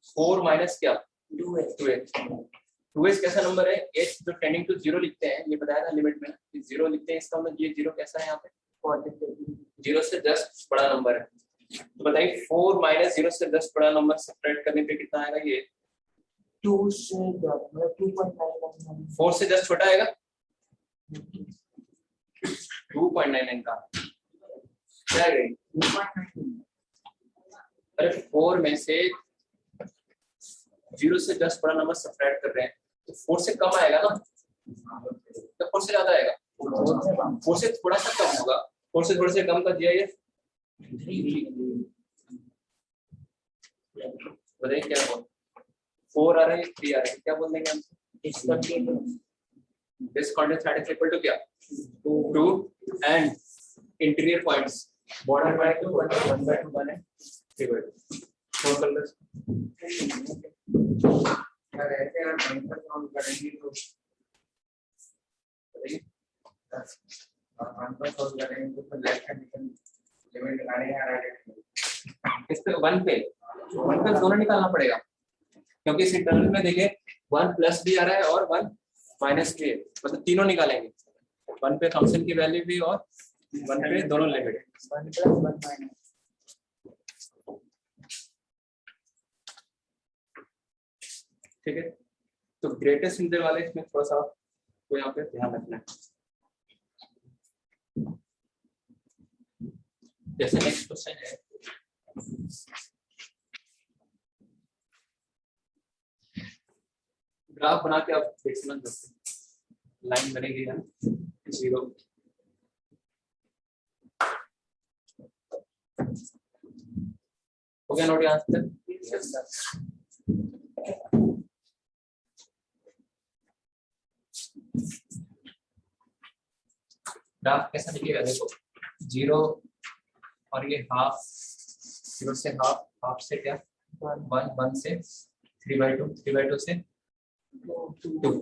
4 minus क्या 2h कैसा नंबर है, h जो टेंडिंग टू 0 लिखते हैं, ये बताया था लिमिट में 0 लिखते हैं, इसका मतलब ये 0 कैसा है यहाँ पे पॉजिटिव, 0 से 10 बड़ा नंबर है। तो बताइए 4 माइनस 0 से 10 बड़ा नंबर सब्ट्रैक्ट करने पे कितना आएगा, ये 2 से मतलब 2.9 4 से 10 छोटा आएगा 2.99 का क्या है, अरे 4 में से 0 से 10 बड़ा नंबर सब्ट्रैक्ट कर रहे हैं तो 4 से कम आएगा ना, तो 4 से ज्यादा आएगा, 4 से थोड़ा सा कम होगा, 4 से थोड़े से कम कर दिया ये, बताइए क्या बोल 4 आ रहा है 3 आ रहा है, क्या बोल देंगे हम, this contact is equal to क्या 2 and interior points border by 2 1/2 1 है 3/2 फोर कलर्स यार ऐसे यार बैंकर काउंट करेंगे तो बताइए बैंकर काउंट करेंगे तो लेफ्ट हैंड लिमिट निकालेंगे राइट इस पे 1 पे दोनों निकालना पड़ेगा, क्योंकि इस इंटरवल में देखिए 1 प्लस भी आ रहा है और 1 माइनस भी, मतलब तीनों निकालेंगे, 1 पे फंक्शन की वैल्यू भी और 1 पे दोनों लिमिट 1 + 1 माइनस, ठीक है। तो ग्रेटेस्ट इंटीजर वाले इसमें थोड़ा सा तो यहाँ पे ध्यान रखना है, जैसे नेक्स्ट क्वेश्चन है ग्राफ बना के आप देख समझ सकते हैं, लाइन बनेगी ना 0 हो गया नोट यहाँ तक, ग्राफ कैसा दिखेगा देखो 0 और ये हाफ, 0 से हाफ, हाफ से क्या 1 1 से 3/2 3/2 से 2,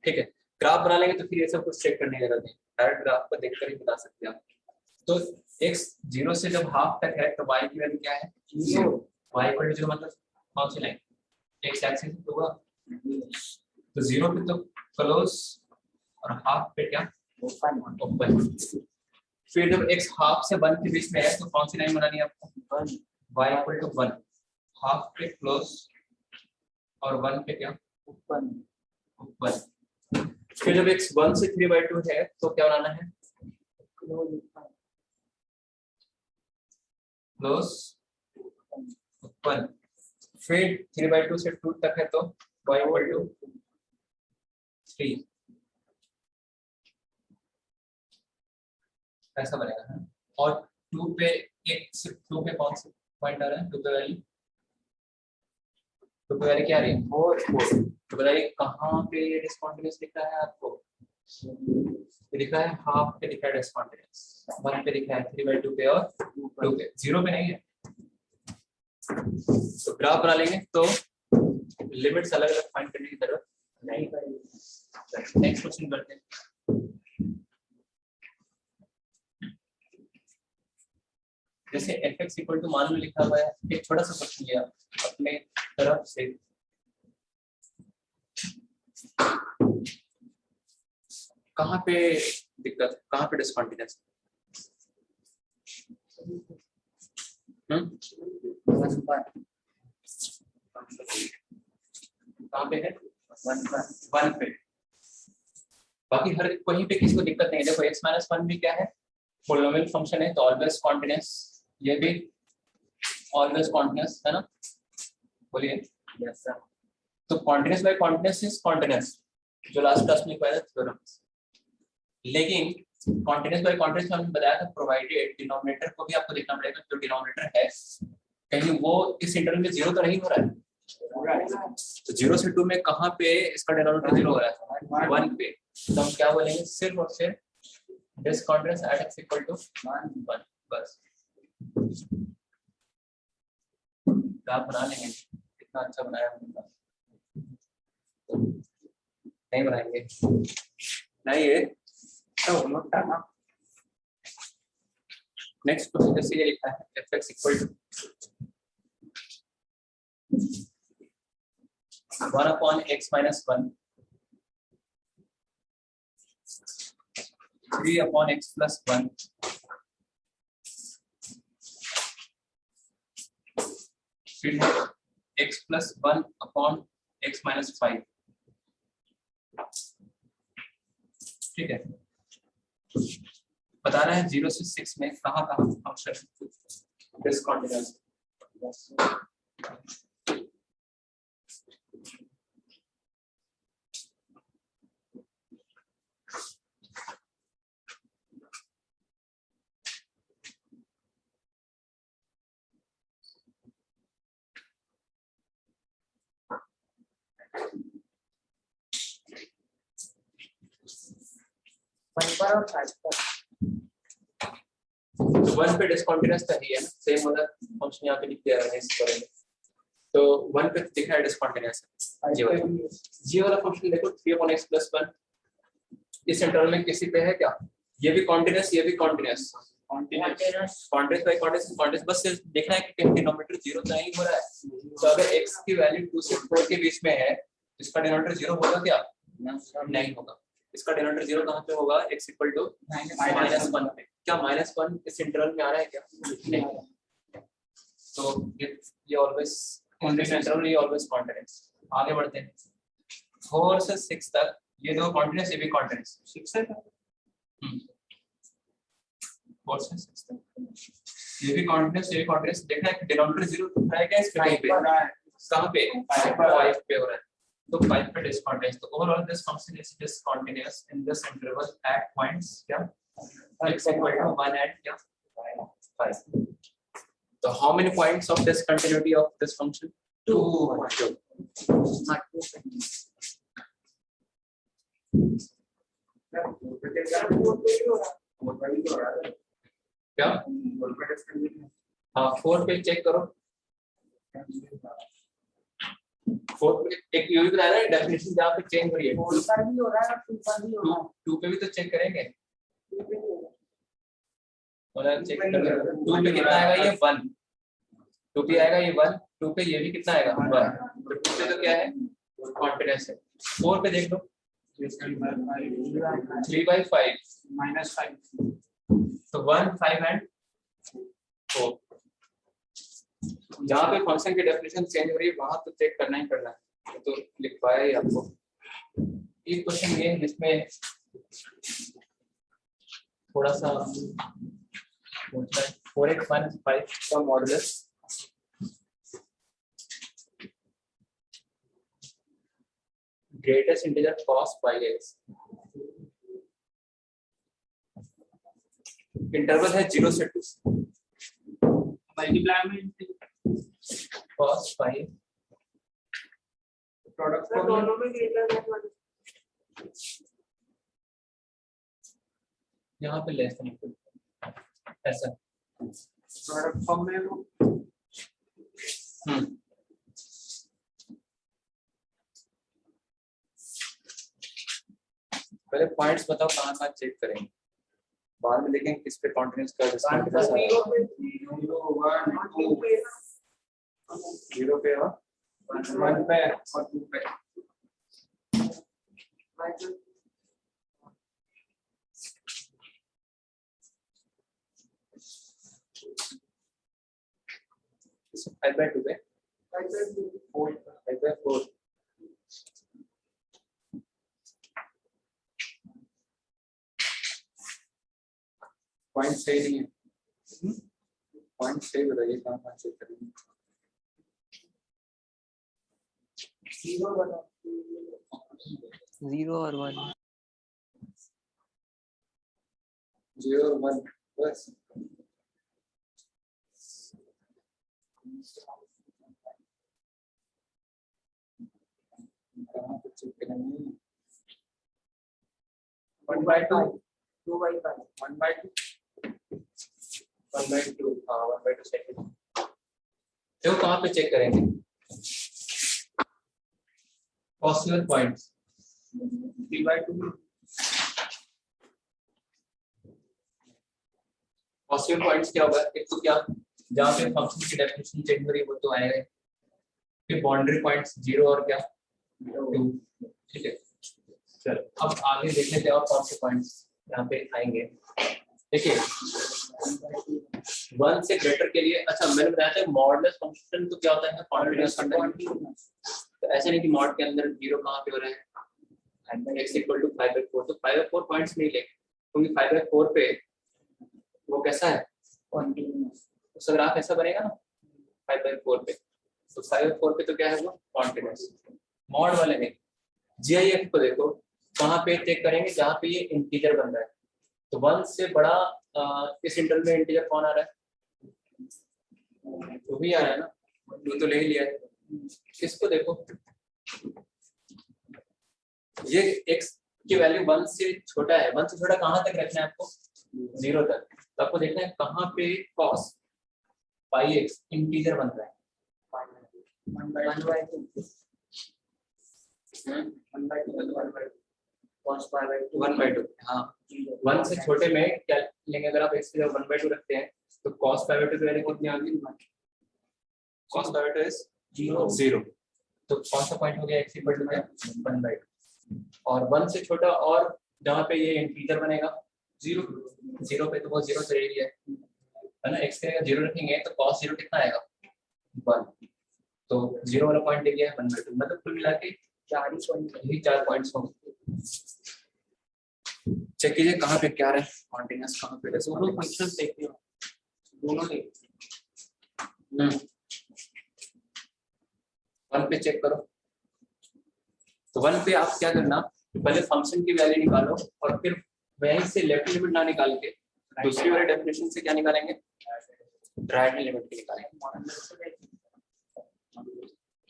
ठीक है। ग्राफ बना लेंगे तो फिर ये सब कुछ चेक करने की जरूरत नहीं, डायरेक्ट ग्राफ को देखकर ही बता सकते हैं आप। तो x 0 से जब हाफ तक है तो y की वैल्यू क्या है 0, y इक्वल टू 0 मतलब कौन सी लाइन x एक्सिस होगा, तो 0 पे तो क्लोज और हाफ पे क्या ओपन। फिर जब x हाफ से 1 के बीच में है तो कौन सी लाइन बनानी है आपको y इक्वल टू 1, हाफ पे क्लोज और 1 पे क्या ओपन, फिर जब x 1 से 3/2 है तो क्या बनाना है क्लोज ओपन, फिर 3/2 से 2 तक है तो y इक्वल टू 3, ऐसा बनेगा है। और 2 पे एक 2 पे कौन सा पॉइंट आ रहा है, 2 पे वैल्यू, 2 पे वैल्यू क्या आ रही है 4, तो बताइए कहाँ पे डिस्कंटिन्यूअस लिखा है आपको, लिखा है हाफ पे लिखा है डिस्कंटिन्यूअस, 1 पे लिखा है 3/2 पे और 2 पे, 0 पे नहीं है। तो ग्राफ बना लेंगे तो लिमिट्स अलग अलग फाइंड करने की जरूरत नहीं पड़ेगी। नेक्स्ट क्वेश्चन करते हैं, जैसे fx इक्वल टू मान में लिखा हुआ है, एक छोटा सा क्वेश्चन लिया अपने तरफ से, कहाँ पे दिक्कत, कहाँ पे डिस्कंटिन्यूअस, कहाँ पे है 1 पे, बाकी हर कहीं पे किसी को दिक्कत नहीं है। देखो x - 1 भी क्या है पोलिनोमियल फंक्शन है तो ऑलवेज कॉन्टिन्यूअस, ये भी ऑलवेज कॉन्टिन्यूअस है ना, बोलिए यस सर। तो continuous by continuous is continuous, जो लास्ट क्लास में पढ़ा था थ्योरम, लेकिन कॉन्टिन्यूअस बाय कॉन्टिन्यूअस हमने बताया था प्रोवाइडेड डिनोमिनेटर को भी आपको देखना पड़ेगा, जो डिनोमिनेटर है कहीं वो इस इंटरवल में 0 तो नहीं हो रहा है, तो 0 से 2 में कहाँ पे इसका डिनोमिनेटर 0 हो रहा है 1 पे, तो हम क्या बोलेंगे सिर्फ और सिर्फ this continuous at x equal to 1 बस। ग्राफ बना लेंगे, कितना अच्छा बनाया हमने, नहीं बनाएंगे नहीं ये तो मोटा ना। नेक्स्ट क्वेश्चन जैसे ये लिखा है fx equal to 1/x-1 3/x+1 फिर x+1/x-5, ठीक है। बताना है 0 से 6 में कहाँ कहाँ फंक्शन डिसकंटिन्यूअस। पर और 5 पर 1 पे डिसकंटिन्यूअस था ही है ना, सेम वाला फंक्शन यहाँ पे लिख दिया है इस पर। तो 1 पे दिखा है डिसकंटिन्यूअस जी वाला फंक्शन देखो 3/x+1 इस इंटरवल में किसी पे है क्या, ये भी कॉन्टिन्यूअस ये भी कॉन्टिन्यूअस, कॉन्टिन्यूअस बाय कॉन्टिन्यूअस बस देखना है कि डिनोमिनेटर 0 तो नहीं हो रहा है। तो अगर x की वैल्यू 2 से 4 के बीच में है इसका डिनोमिनेटर 0 होगा क्या, नहीं होगा। इसका डिनोमिनेटर 0 कहाँ पे होगा, x इक्वल टू -1 पे। क्या -1 इस इंटरवल में आ रहा है क्या, नहीं। तो ये ऑलवेज इंटरवल ये ऑलवेज कॉन्टिन्यूअस। आगे बढ़ते हैं 4 से 6 तक ये दो कॉन्टिन्यूअस ये भी कॉन्टिन्यूअस 6 है 4 से 6 तक ये भी कॉन्टिन्यूअस ये भी कॉन्टिन्यूअस। देखना है डिनोमिनेटर 0 है क्या इस पे, कहाँ पे 5 पे हो रहा है, तो 5 पे डिसकंटिन्यूअस। तो overall this function is discontinuous in this interval at points क्या x equal to 1 and क्या 5. So how many points of discontinuity of this function? 2. क्या हाँ 4 पे चेक करो, 4 पे एक ये भी बताया ना डेफिनेशन जहाँ पे चेंज हो रही है 4 पर भी हो रहा है और 2 पर भी हो रहा है। 2 पे भी तो चेक करेंगे और चेक करेंगे 2 पे कितना आएगा ये 1, 2 पे आएगा ये 1, 2 पे ये भी कितना आएगा 1, तो 2 पे तो क्या है कॉन्फिडेंस है। 4 पे देख लो 3/5 -5 तो 1 5 एंड 4। जहाँ पे फंक्शन की डेफिनेशन चेंज हो रही है वहां तो चेक करना ही करना है, तो लिखवाया ही आपको। एक क्वेश्चन ये है जिसमें थोड़ा सा पूछना है 4x-5 का modulus greatest integer cos πx interval है 0 से 2 मल्टीप्लाई में cos π प्रोडक्ट दोनों में ग्रेटर है यहाँ पे लेस देन ऐसा प्रोडक्ट फॉर्म में वो पहले पॉइंट्स बताओ कहाँ कहाँ चेक करेंगे, बाद में देखेंगे किस पे कॉन्टिन्यूअस का डिसकंटिन्यूअस है। 0 पे और 1 पे और 2 पे इसमें 5/2 पे 5/4 पॉइंट सही नहीं है, पॉइंट सही बताइए कहाँ कहाँ चेक करेंगे। 0 और 1 0 और 1 बस कहाँ पे चेक करेंगे 1/2 2/5 1/2 1/2 हाँ 1/2 सेकंड देखो कहाँ पे चेक करेंगे, पॉसिबल पॉइंट्स 3/2 पॉसिबल पॉइंट्स क्या होगा, एक तो क्या जहाँ पे फंक्शन की डेफिनेशन चेंज हो रही है वो तो आएगा, फिर बाउंड्री पॉइंट्स 0 और क्या 2, ठीक है। चलो अब आगे देख लेते हैं और कौन से पॉइंट्स यहाँ पे आएंगे। देखिए 1 से ग्रेटर के लिए, अच्छा मैंने बताया था मॉडुलस फंक्शन तो क्या होता है, कॉन्टिन्यूअस होता है, तो ऐसे नहीं कि मॉड के अंदर 0 कहाँ पे हो रहा है, x इक्वल टू 5/4, तो 5/4 पॉइंट्स नहीं लेंगे क्योंकि 5/4 पे वो कैसा है, कॉन्टिन्यूअस। उसका ग्राफ ऐसा बनेगा ना 5/4 पे, तो 5/4 पे तो क्या है वो कॉन्टिन्यूअस। मॉड वाले में GIF को देखो कहाँ पे चेक करेंगे, जहाँ पे ये इंटीजर बन रहा है, तो 1 से बड़ा इस इंटरवल में इंटीजर कौन आ रहा है, तो भी आ रहा है ना, 2 तो ले ही लिया है। इसको देखो ये x की वैल्यू 1 से छोटा है, 1 से छोटा कहाँ तक रखना है आपको, 0 तक, तो आपको देखना है कहाँ पे cos πx इंटीजर बन रहा है, 1/2, हाँ 1 से छोटे में क्या लेंगे, अगर आप x की जगह 1/2 रखते हैं तो cos π/2 की वैल्यू कितनी आ गई, cos π/2 इज 0, तो कौन सा पॉइंट हो गया x इक्वल टू 1/2, और 1 से छोटा और जहाँ पे ये इंटीजर बनेगा 0 पे, तो वो 0 से रही है ना, x के जगह 0 रखेंगे तो cos 0 कितना आएगा 1, तो 0 वाला पॉइंट ले गया 1/2, मतलब कुल मिला के 4 पॉइंट्स होंगे। चेक कीजिए कहाँ पे क्या रहे, कॉन्टिन्यूअस कहाँ पे, दोनों फंक्शंस देखते हो, दोनों देखते 1 पे चेक करो, तो 1 पे आप क्या करना, पहले फंक्शन की वैल्यू निकालो और फिर वहीं से लेफ्ट लिमिट ना निकाल के दूसरी वाली डेफिनेशन से क्या निकालेंगे, राइट हैंड लिमिट की निकालेंगे।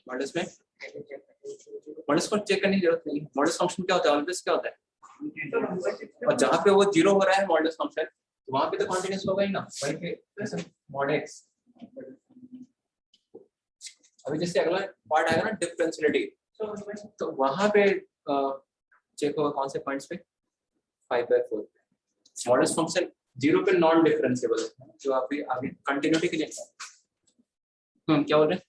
मॉडल्स में मॉडल्स को चेक करने की जरूरत नहीं, मॉडल्स फंक्शन क्या होता है, ऑलवेज क्या होता है, और जहाँ पे वो 0 हो रहा है मॉडल्स फंक्शन, तो वहां पे तो कॉन्टिन्यूअस होगा ही ना, वहीं पे मॉड x। अभी जैसे अगला पार्ट आएगा ना डिफरेंशियलिटी, तो वहां पे चेक होगा कौन से पॉइंट्स पे, 5/4 मॉडल्स फंक्शन 0 पे नॉन डिफरेंशिएबल है, जो आप आगे कंटिन्यूटी के लिए क्या बोल रहे हैं,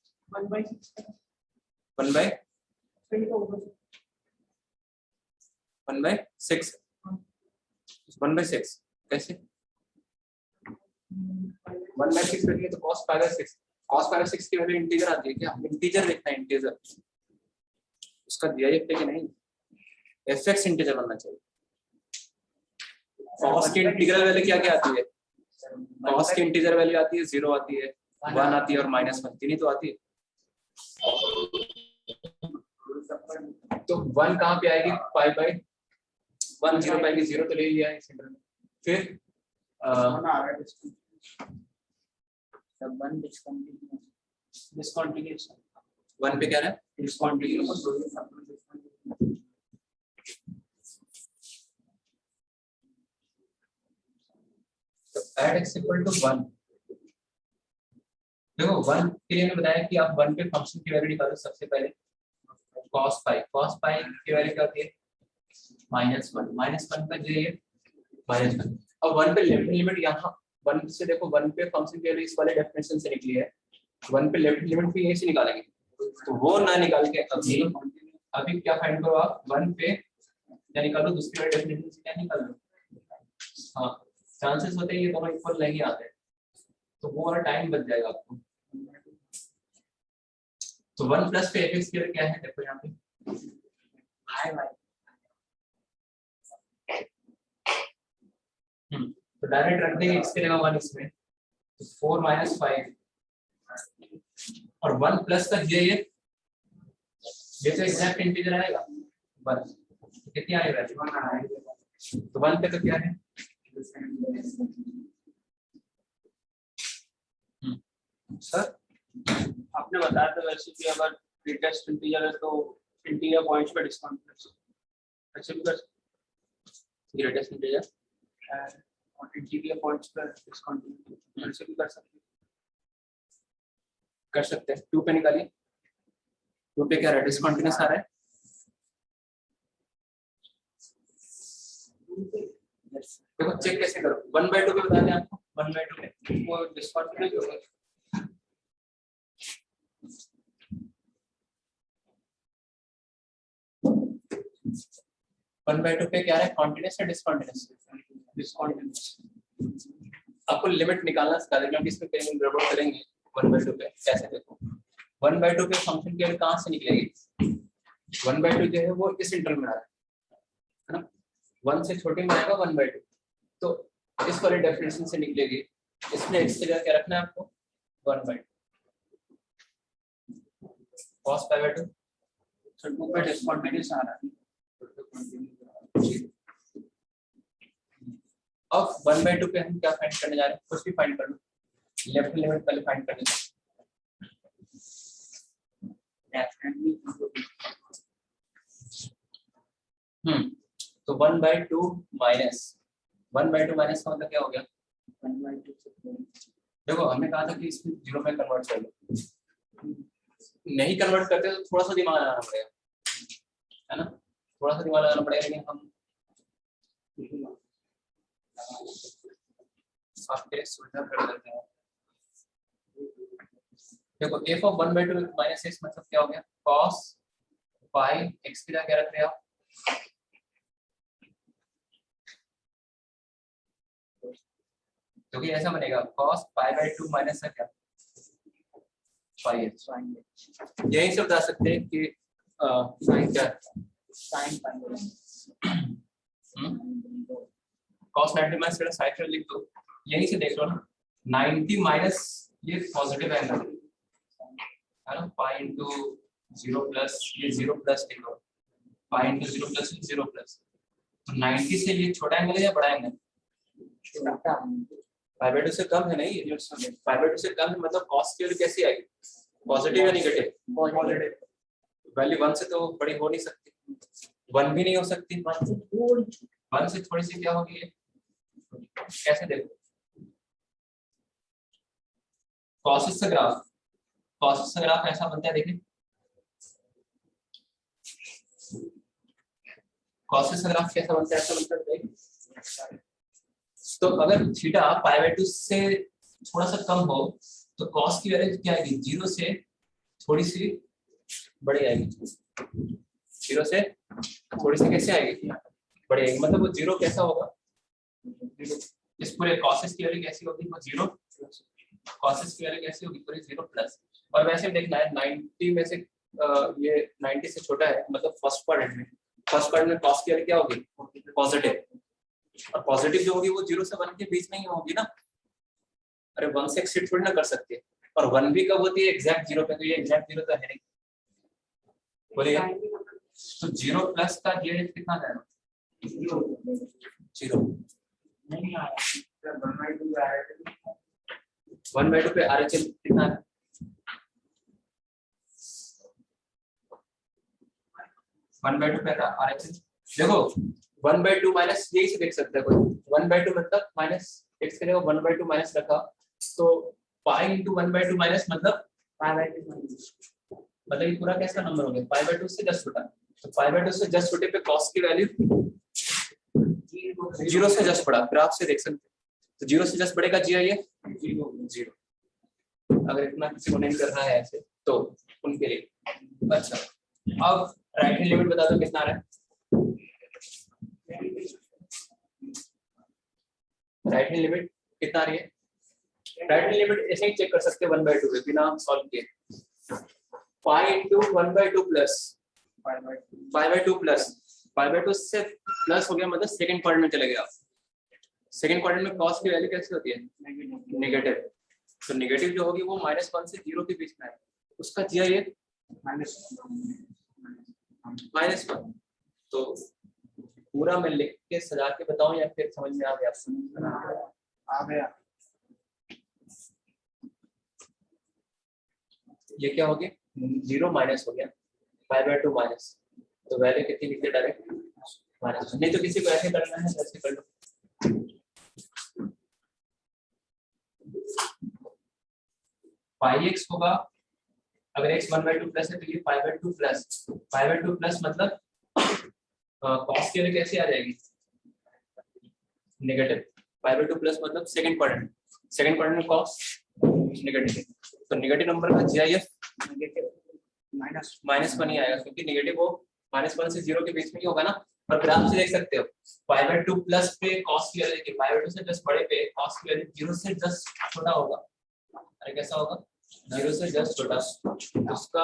1/6 कैसे 1/6 रखिए तो cos π/6 की वैल्यू इंटीजर आती है क्या, इंटीजर देखना है, इंटीजर उसका GIF पे कि नहीं, fx इंटीजर बनना चाहिए। cos की इंटीग्रल वैल्यू क्या क्या आती है, cos की इंटीजर वैल्यू आती है 0 आती है, 1 आती है और -1, तीन ही तो आती है, तो 1 कहाँ पे आएगी, 5/1 0 पे आएगी, 0 तो ले लिया है इस इंटरवल में, फिर डिसकंटिन्यूअस 1 पे क्या है, डिसकंटिन्यूअस तो एट x इक्वल टू 1, देखो 1 के लिए मैंने बताया कि आप 1 पे फंक्शन की वैल्यू निकालो, सबसे पहले cos π की वैल्यू क्या होती है, -1 का जो ये -1, अब 1 पे लेफ्ट लिमिट यहाँ 1 से देखो 1 पे फंक्शन की वैल्यू इस वाले डेफिनेशन से निकली है, 1 पे लेफ्ट लिमिट भी यहीं से निकालेंगे, तो वो ना निकाल के अभी क्या फाइंड करो आप, 1 पे क्या निकालो, दूसरी वाली डेफिनेशन से क्या निकाल लो, हाँ चांसेस होते हैं ये दोनों इक्वल नहीं आते, तो वो वाला टाइम बच जाएगा आपको। तो 1 प्लस पे fx की वैल्यू क्या है, देखो यहाँ पे तो डायरेक्ट रख देंगे x की जगह 1 इसमें, तो 4 - 5 और 1 प्लस का ये तो एग्जैक्ट इंटीजर आएगा 1, तो कितनी आएगी वैल्यू, तो 1 पे तो क्या है, सर आपने बताया था वैसे कि अगर ग्रेटेस्ट इंटीजर है तो इंटीजर पॉइंट्स पे डिस्काउंट ऐसे भी कर ग्रेटेस्ट इंटीजर और इंटीजर पॉइंट्स पे डिस्काउंट ऐसे भी कर सकते हैं। कर सकते हैं। 2 पे निकालिए, 2 पे क्या रहा है, डिसकंटिन्यूअस आ रहा है। देखो चेक कैसे करो, 1/2 पे बता दें आपको, 1/2 पे वो डिस्कंटिन्यूअस होगा। 1/2 पे क्या है, कॉन्टिन्यूअस या डिसकंटिन्यूअस? डिस्कंटिन्यूअस। आपको लिमिट निकालना सिखा देंगे, हम इसमें कहीं गड़बड़ करेंगे। 1/2 पे कैसे, देखो 1/2 पे फंक्शन की वैल्यू कहाँ से निकलेगी, 1/2 जो है वो इस इंटरवल में आ रहा है ना, 1 से छोटे में आएगा 1/2, तो इस वाले डेफिनेशन से निकलेगी। इसमें x की जगह क्या रखना है आपको, 1/2 cos π/2। तो 2 पे डिस्कंटिन्यूअस आ रहा है। अब 1/2 पे हम क्या फाइंड करने जा रहे हैं, कुछ भी फाइंड कर लो, लेफ्ट लिमिट पहले फाइंड करने जा रहे हैं। तो 1/2 माइनस 1/2 माइनस का मतलब क्या हो गया, 1/2 से देखो हमने कहा था कि इसमें जीरो में कन्वर्ट कर लो, नहीं कन्वर्ट करते तो थोड़ा सा दिमाग लगाना पड़ेगा, है ना, थोड़ा सा दिमाग लगाना पड़ेगा, लेकिन हम आपके सुविधा कर देते हैं। देखो f of 1/2 माइनस x मतलब क्या हो गया, cos पाई x की जगह क्या रख रहे हैं आप, क्योंकि ऐसा बनेगा cos π/2 माइनस क्या, पाई x। यही से बता सकते हैं कि साइन क्या है, sine cos 90 minus theta side में लिख दो, यहीं से देख लो ना, 90 माइनस ये पॉजिटिव एंगल है ना, पाई इंटू 0 प्लस ये 0 प्लस लिख लो, पाई इंटू 0 प्लस 0 प्लस, तो 90 से ये छोटा एंगल है या बड़ा एंगल, π/2 से कम है, नहीं π/2 से कम है, मतलब cos की वैल्यू कैसी आएगी, पॉजिटिव या नेगेटिव, पॉजिटिव, वैल्यू 1 से तो बड़ी हो नहीं सकती, 1 भी नहीं हो सकती, 1 से थोड़ी सी क्या होगी, कैसे देखो, कॉस का ग्राफ ऐसा बनता है, देखिए कॉस का ग्राफ कैसा बनता है, ऐसा बनता है, देखिए तो अगर थीटा π/2 से थोड़ा सा कम हो तो कॉस की वैल्यू क्या आएगी, 0 से थोड़ी सी बड़ी आएगी, 0 से थोड़ी सी कैसे आएगी, बड़ी आएगी, मतलब वो 0 कैसा होगा, इस पूरे कॉसेस की वैल्यू कैसी होगी, वो 0, कॉसेस की वैल्यू कैसी होगी, पूरी 0 प्लस, और वैसे भी देखना है 90 में से ये 90 से छोटा है, मतलब फर्स्ट क्वाड्रेंट में कॉस की वैल्यू क्या होगी, पॉजिटिव, और पॉजिटिव जो होगी वो 0 से 1 के बीच में ही होगी ना, अरे 1 से एक्सीड थोड़ी ना कर सकते हैं, और 1 भी कब होती है, एग्जैक्ट 0 पे, तो ये एग्जैक्ट 0 तो है नहीं, बोलिए, तो 0 प्लस का ये कितना है, 0 नहीं आया, 1/2 पे RHS कितना है, 1/2 पे RHS, देखो 1/2 माइनस यही से देख सकते हैं कोई, 1/2 मतलब माइनस x के जगह 1/2 माइनस रखा, तो पाई इंटू 1/2 माइनस मतलब मतलब ये पूरा कैसा नंबर हो गया, π/2 से जस्ट छोटा, तो π/2 से जस्ट छोटे पे कॉस की वैल्यू 0 से जस्ट बड़ा, ग्राफ से देख सकते हैं, तो 0 से जस्ट बड़े का जी आइए 0, अगर इतना किसी को नहीं करना है ऐसे तो उनके लिए। अच्छा अब राइट हैंड लिमिट बता दो कितना आ रहा है, राइट हैंड लिमिट कितना आ रही है, राइट हैंड लिमिट ऐसे ही चेक कर सकते हैं 1/2 पे बिना सॉल्व किए, पाई इंटू 1/2 प्लस π/2 प्लस π/2 से प्लस हो गया, मतलब सेकंड क्वाड्रेंट में चले गए आप, सेकंड क्वाड्रेंट में कॉस की वैल्यू कैसी होती है, नेगेटिव, तो नेगेटिव जो होगी वो -1 से 0 के बीच में है, उसका जी ये -1, तो पूरा मैं लिख के सजा के बताऊं या फिर समझ में आ गया, आ गया, ये क्या हो गया, 0 माइनस हो गया, π/2 माइनस, तो वैल्यू कितनी निकले डायरेक्ट माइनस, नहीं तो किसी को ऐसे करना है ऐसे कर लो, पाई x होगा अगर x 1/2 प्लस है तो ये 5/2 प्लस 5/2 प्लस मतलब कॉस की वैल्यू कैसी आ जाएगी नेगेटिव 5/2 प्लस मतलब सेकंड क्वाड्रेंट में कॉस नेगेटिव, तो नेगेटिव नंबर का जीआईएफ -1 ही आएगा क्योंकि नेगेटिव वो -1 से 0 के बीच में ही होगा ना। और ग्राफ से देख सकते हो 5/2 प्लस पे कॉस की वैल्यू देखिए 5/2 से जस्ट बड़े पे कॉस की वैल्यू 0 से जस्ट छोटा होगा। अरे कैसा होगा 0 से जस्ट छोटा, तो उसका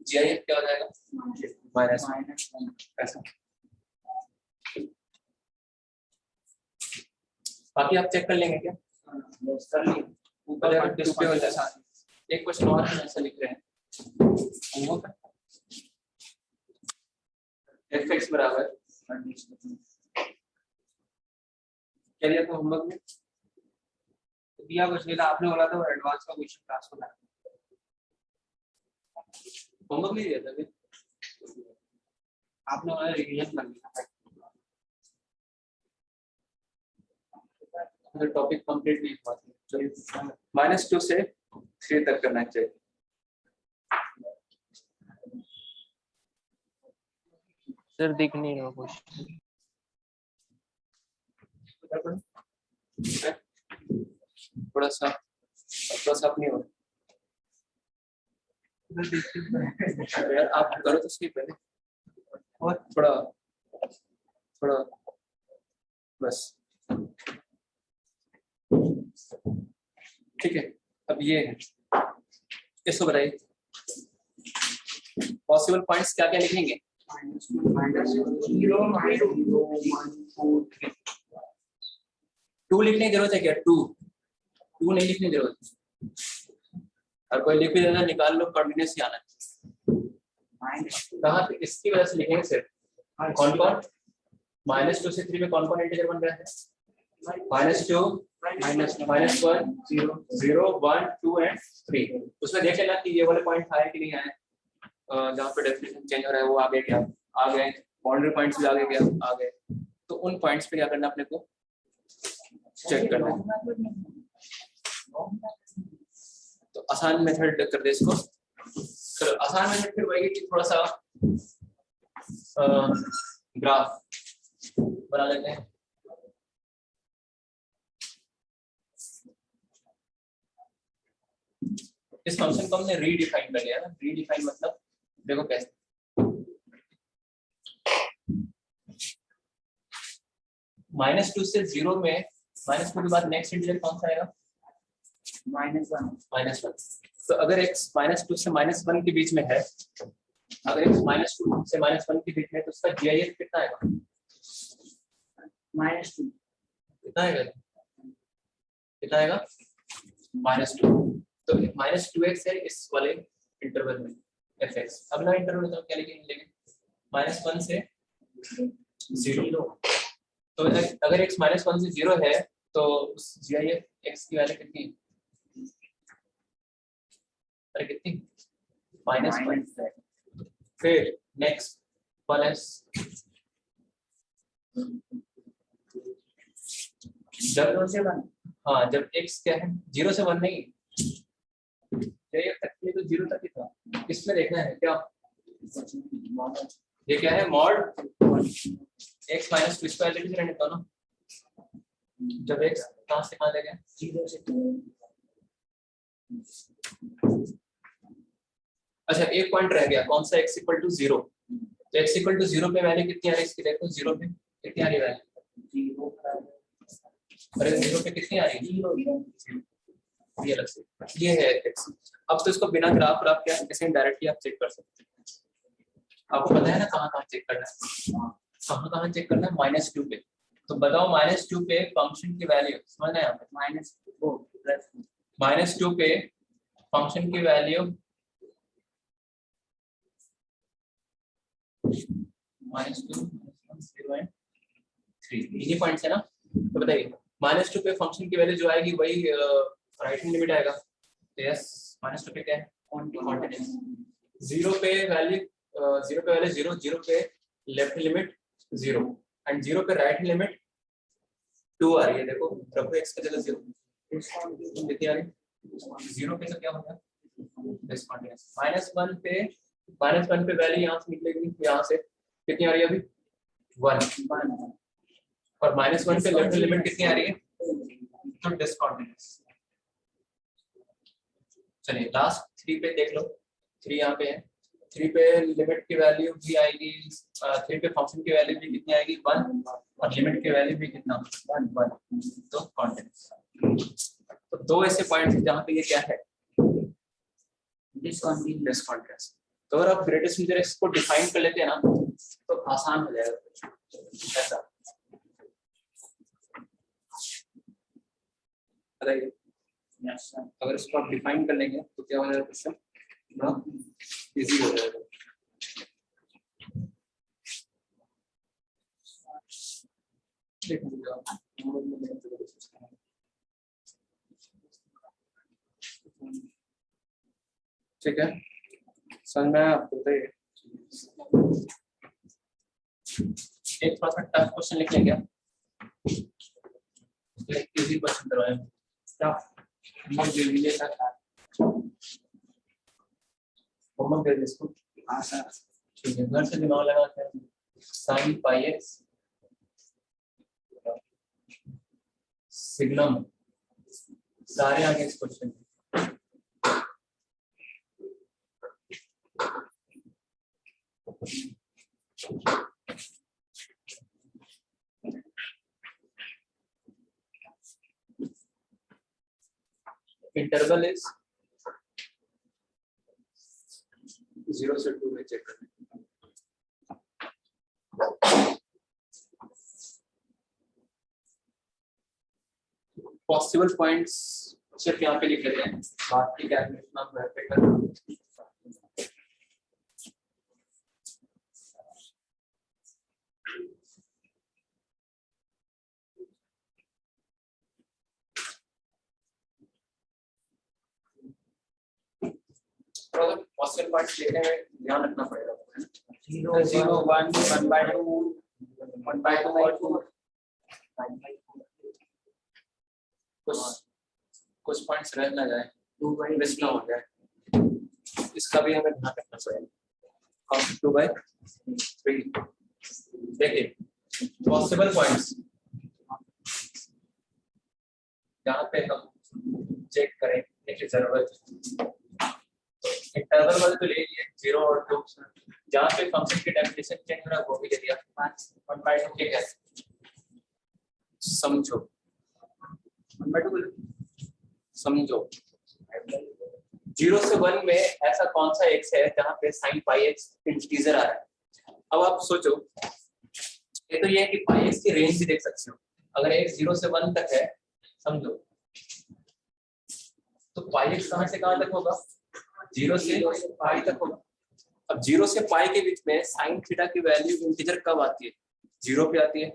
जीआईएफ क्या हो जाएगा -1 ऐसा। बाकी आप चेक कर लेंगे क्या ऊपर जाकर डिस्प्ले हो जाएगा। एक क्वेश्चन और हम ऐसा लिख रहे हैं fx बराबर क्या दिया था होमवर्क में दिया कुछ नहीं था, आपने बोला था वो एडवांस का क्वेश्चन क्लास को लाना। होमवर्क नहीं दिया था अभी आपने बोला रिवीजन कर लिया। टॉपिक कंप्लीट नहीं हुआ था, -2 से 3 तक करना चाहिए। सर दिख नहीं रहा कुछ। थोड़ा सा नहीं हो यार, आप करो तो सही पहले और थोड़ा बस ठीक है। अब ये है इसको बताइए पॉसिबल पॉइंट्स क्या क्या लिखेंगे। टू लिखने की जरूरत है क्या टू नहीं लिखने की जरूरत है। और कोई लिख भी देना निकाल लो कॉर्डिनेट्स ही आना है कहाँ पे इसकी वजह से लिखेंगे सिर्फ कौन -2 से 3 में कौन इंटीजर बन रहा है -2 -1 0 1 2 एंड 3। उसमें देख लेना कि ये वाले पॉइंट आए कि नहीं आए, जहाँ पे डेफिनेशन चेंज हो रहा है वो आगे क्या आ गए, बाउंड्री पॉइंट्स भी आगे क्या आ गए, तो उन पॉइंट्स पे क्या करना अपने को चेक करना है। तो आसान मेथड कर दे इसको। चलो आसान मेथड फिर वही कि थोड़ा सा ग्राफ बना लेते हैं। इस फंक्शन को हमने रीडिफाइन कर लिया ना। रीडिफाइन मतलब देखो कैसे -2 से 0 में -2 के बाद नेक्स्ट इंटीजर कौन सा आएगा -1। तो अगर x -2 से -1 के बीच में है, अगर x -2 से -1 के बीच में तो उसका जीआईएफ कितना आएगा -2 कितना आएगा -2। तो -2x है इस वाले इंटरवल में fx। अगला इंटरवल तो क्या लिखेंगे -1 से 0। तो अगर x -1 से 0 है तो उस जीआईएफ x की वैल्यू कितनी है कितनी -1। फिर नेक्स्ट प्लस जब x क्या है 0 से 1 नहीं तो 0 तक ही था। इसमें देखना है क्या ये क्या है मॉड x -2 इसको एलिमिनेट करने का ना। जब x कहां से कहां लेंगे 0 से 2। अच्छा एक पॉइंट रह गया कौन सा x = 0। तो x = 0 पे वैल्यू कितनी आ रही है इसकी देखो 0 पे कितनी आ रही है वैल्यू अरे 0 पे कितनी आ रही है ये अलग से ये है x। अब तो इसको बिना ग्राफ क्या ऐसे डायरेक्टली आप चेक कर सकते हैं। आपको पता है ना कहाँ चेक करना है कहाँ चेक करना है -2 पे। तो बताओ -2 पे फंक्शन की वैल्यू समझना है यहाँ पे -2 पे फंक्शन की वैल्यू -2 0 एंड 3 इन्हीं पॉइंट्स है ना। तो बताइए -2 पे फंक्शन की वैल्यू जो आएगी वही राइट हैंड लिमिट आएगा। तो यस -2 पे क्या है कॉन्टिन्यूअस। 0 पे वैल्यू 0 पे लेफ्ट लिमिट 0 एंड 0 पे राइट हैंड लिमिट 2 आ रही है। देखो रखो x की जगह 0 कितनी आ रही 0 पे तो क्या होगा डिसकंटिन्यूअस। -1 पे वैल्यू यहाँ से निकलेगी, यहाँ से कितनी आ रही है अभी 1 और -1 पे लेफ्ट लिमिट कितनी आ रही है तो डिसकंटिन्यूअस। चलिए लास्ट 3 पे देख लो, 3 यहाँ पे है, 3 पे लिमिट की वैल्यू भी आएगी, 3 पे फंक्शन की वैल्यू भी कितनी आएगी 1 और लिमिट की वैल्यू भी कितना 1 तो कॉन्टिन्यूअस। तो दो ऐसे पॉइंट्स हैं जहाँ पे ये क्या है डिसकंटिन्यूअस। तो अगर आप ग्रेटेस्ट इंटीजर x को डिफाइन कर लेते हैं ना तो आसान हो जाएगा ऐसा। बताइए अगर इसको आप डिफाइन कर लेंगे तो क्या हो जाएगा क्वेश्चन ना इजी हो जाएगा। ठीक है समझ में आपको बताइए। एक थोड़ा सा टफ क्वेश्चन लिख लेंगे इजी क्वेश्चन करवाएं होमवर्क दे इसको। हाँ सर ठीक है घर से दिमाग लगाते हैं। sin पाई x सिग्नम सारे आगे इस क्वेश्चन इंटरवल इज 0 से 2 में चेक करना। पॉसिबल पॉइंट्स सिर्फ यहाँ पे लिख लेते हैं, बाकी कैलकुलेशन आप घर पे करना। पॉसिबल पॉइंट्स लिखने में ध्यान रखना पड़ेगा। 0 0 1 1/2 1/2 और 2 कुछ पॉइंट्स रह ना जाए, मिस ना हो जाए, इसका भी हमें ध्यान रखना पड़ेगा। 2/3 देखिए पॉसिबल पॉइंट्स यहाँ पे हम चेक करें की जरूरत। इंटरवल वाले तो ले लिए 0 और 2, जहाँ पे फंक्शन की डेफिनेशन चेंज हो रहा है वो भी ले लिया 1/2 ठीक है। समझो 1/2 समझो 0 से 1 में ऐसा कौन सा x है जहाँ पे sin पाई x इंटीजर आ रहा है। अब आप सोचो ये तो ये है कि पाई x की रेंज भी देख सकते हो, अगर x 0 से 1 तक है समझो तो पाई x कहाँ से कहाँ तक होगा 0 से पाई तक होगा। अब 0 से पाई के बीच में साइन थीटा की वैल्यू इंटीजर कब आती है 0 पे आती है,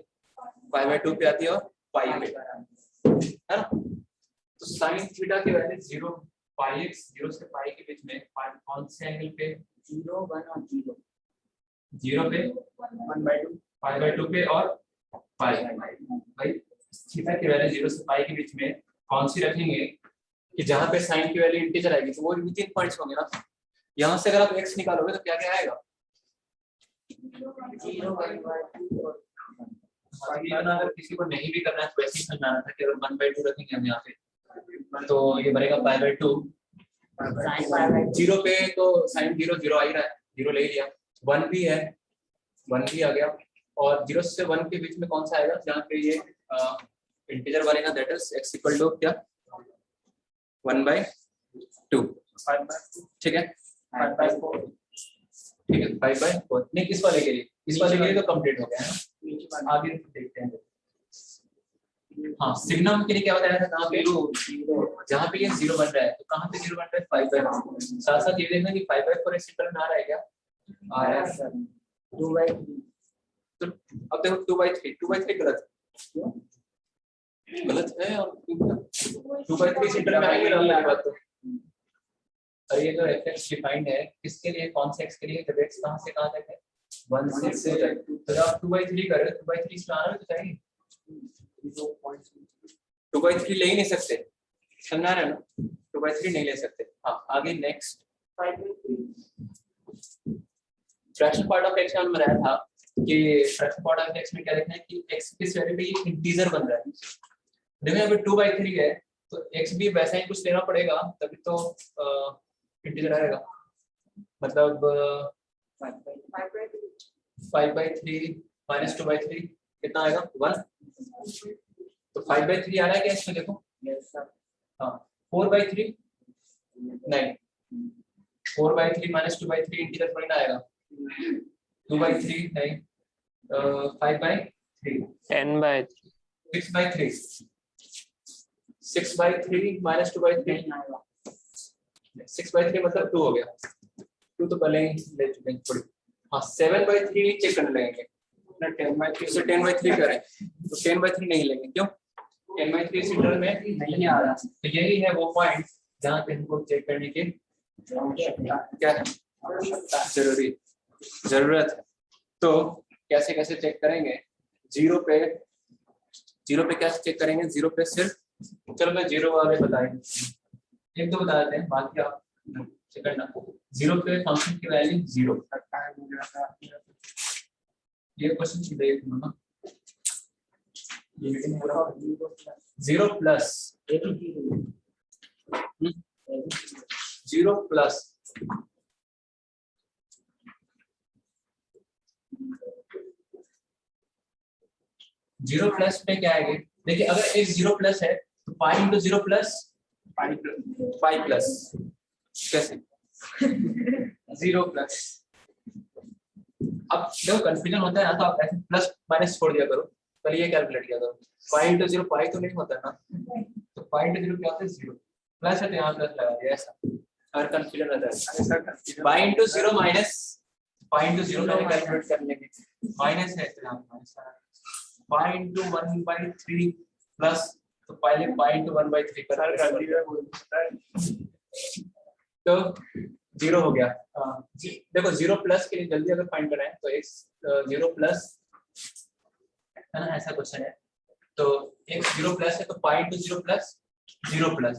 π/2 पे आती है और पाई पे है ना। तो साइन थीटा की वैल्यू 0 पाई x 0 से पाई के बीच में कौन से एंगल पे 0 1 और 0 0 पे 1/2 π/2 पे और पाई भाई थीटा की वैल्यू 0 से पाई के बीच में कौन सी रखेंगे कि जहां पे साइन की वैल्यू इंटीजर आएगी तो वो भी 3 पॉइंट्स होंगे ना। यहां से अगर आप x निकालोगे तो क्या क्या आएगा 0 1 2 और अगर किसी को नहीं भी करना है तो वैसे ही समझाना था कि अगर 1/2 रखेंगे हम यहाँ पे तो ये बनेगा π/2 0 पे तो साइन 0 0 आ ही रहा है 0 ले लिया 1 भी है 1 भी आ गया और 0 से 1 के बीच में कौन सा आएगा जहाँ पे ये इंटीजर बनेगा that is x equal to क्या 1/2 ठीक है 5/4 ठीक है 5/4 नहीं किस वाले के लिए इस वाले के लिए तो कंप्लीट हो गया है ना। आगे देखते हैं हाँ सिग्नम के लिए क्या बताया था कहाँ पे जहाँ पे ये 0 बन रहा है तो कहाँ पे 0 बन रहा है 5/4 साथ साथ ये देखना कि 5/4 इस इंटरवल में आ रहा है क्या आ रहा है 2/3 तो अब देखो 2/3 2/3 गलत है और 2/3 इंटरवल में आएंगे ना बात तो। और ये जो fx डिफाइंड है किसके लिए कौन से x के लिए जब x कहाँ से कहाँ तक है 1 से 2 तक तो जब आप 2/3 कर रहे हो 2/3 इसमें आना भी तो चाहिए 2/3 ले ही नहीं सकते समझा रहे हो ना 2/3 नहीं ले सकते। हाँ आगे next fractional part of x में बताया था कि फ्रैक्शनल पार्ट ऑफ एक्स में क्या लिखना है कि एक्स किस वैल्यू पे ये इंटीजर बन रहा है। देखो यहाँ पे 2/3 है तो एक्स भी वैसा ही कुछ लेना पड़ेगा तभी तो इंटीजर आएगा। मतलब 5/3 माइनस 2/3 कितना आएगा 1। तो 5/3 आ रहा है क्या इसमें देखो। हाँ 4/3 नहीं 4/3 माइनस 2/3 इंटीजर थोड़ी ना आएगा। 2/3 नहीं 5/3 10/3 6/3 6/3 माइनस 2/3 6/3 मतलब 2 हो गया। 2 तो पहले ही ले चुके हैं थोड़ी। हाँ 7/3 चेक करने लगेंगे 10/3 करें तो 10/3 नहीं लेंगे क्यों 10/3 इंटरवल में नहीं आ रहा। तो यही है वो पॉइंट जहाँ पे हमको चेक करने की क्या है जरूरत है। तो कैसे कैसे चेक करेंगे जीरो पे कैसे चेक करेंगे। जीरो पे सिर्फ चलो मैं जीरो वाले बताएंगे एक दो बता देते हैं बाकी आप चेक करना। जीरो पे फंक्शन की वैल्यू 0। ये क्वेश्चन देख लो ना 0 प्लस 0 प्लस जीरो प्लस पे क्या आएगा देखिए अगर एक 0 प्लस है तो pi into 0 plus pi plus कैसे 0 प्लस। अब देखो कंफ्यूजन होता है ना तो आप ऐसे प्लस माइनस छोड़ दिया करो पहले ये कैलकुलेट किया करो। पाई इंटू 0 पाई तो नहीं होता ना तो पाई इंटू 0 क्या होता है 0 प्लस है तो यहाँ प्लस लगा दिया ऐसा अगर कंफ्यूजन रहता है। Pi into 0 minus pi into 0 मैंने कैलकुलेट करने के माइनस है तो यहाँ माइनस पाई इंटू 1/3 प्लस तो पहले पाई इंटू 1/3 कर तो 0 हो गया। देखो 0 प्लस के लिए जल्दी अगर फाइंड कराएं तो x 0 प्लस है ना ऐसा क्वेश्चन है तो x 0 प्लस है तो पाई इंटू 0 प्लस 0 प्लस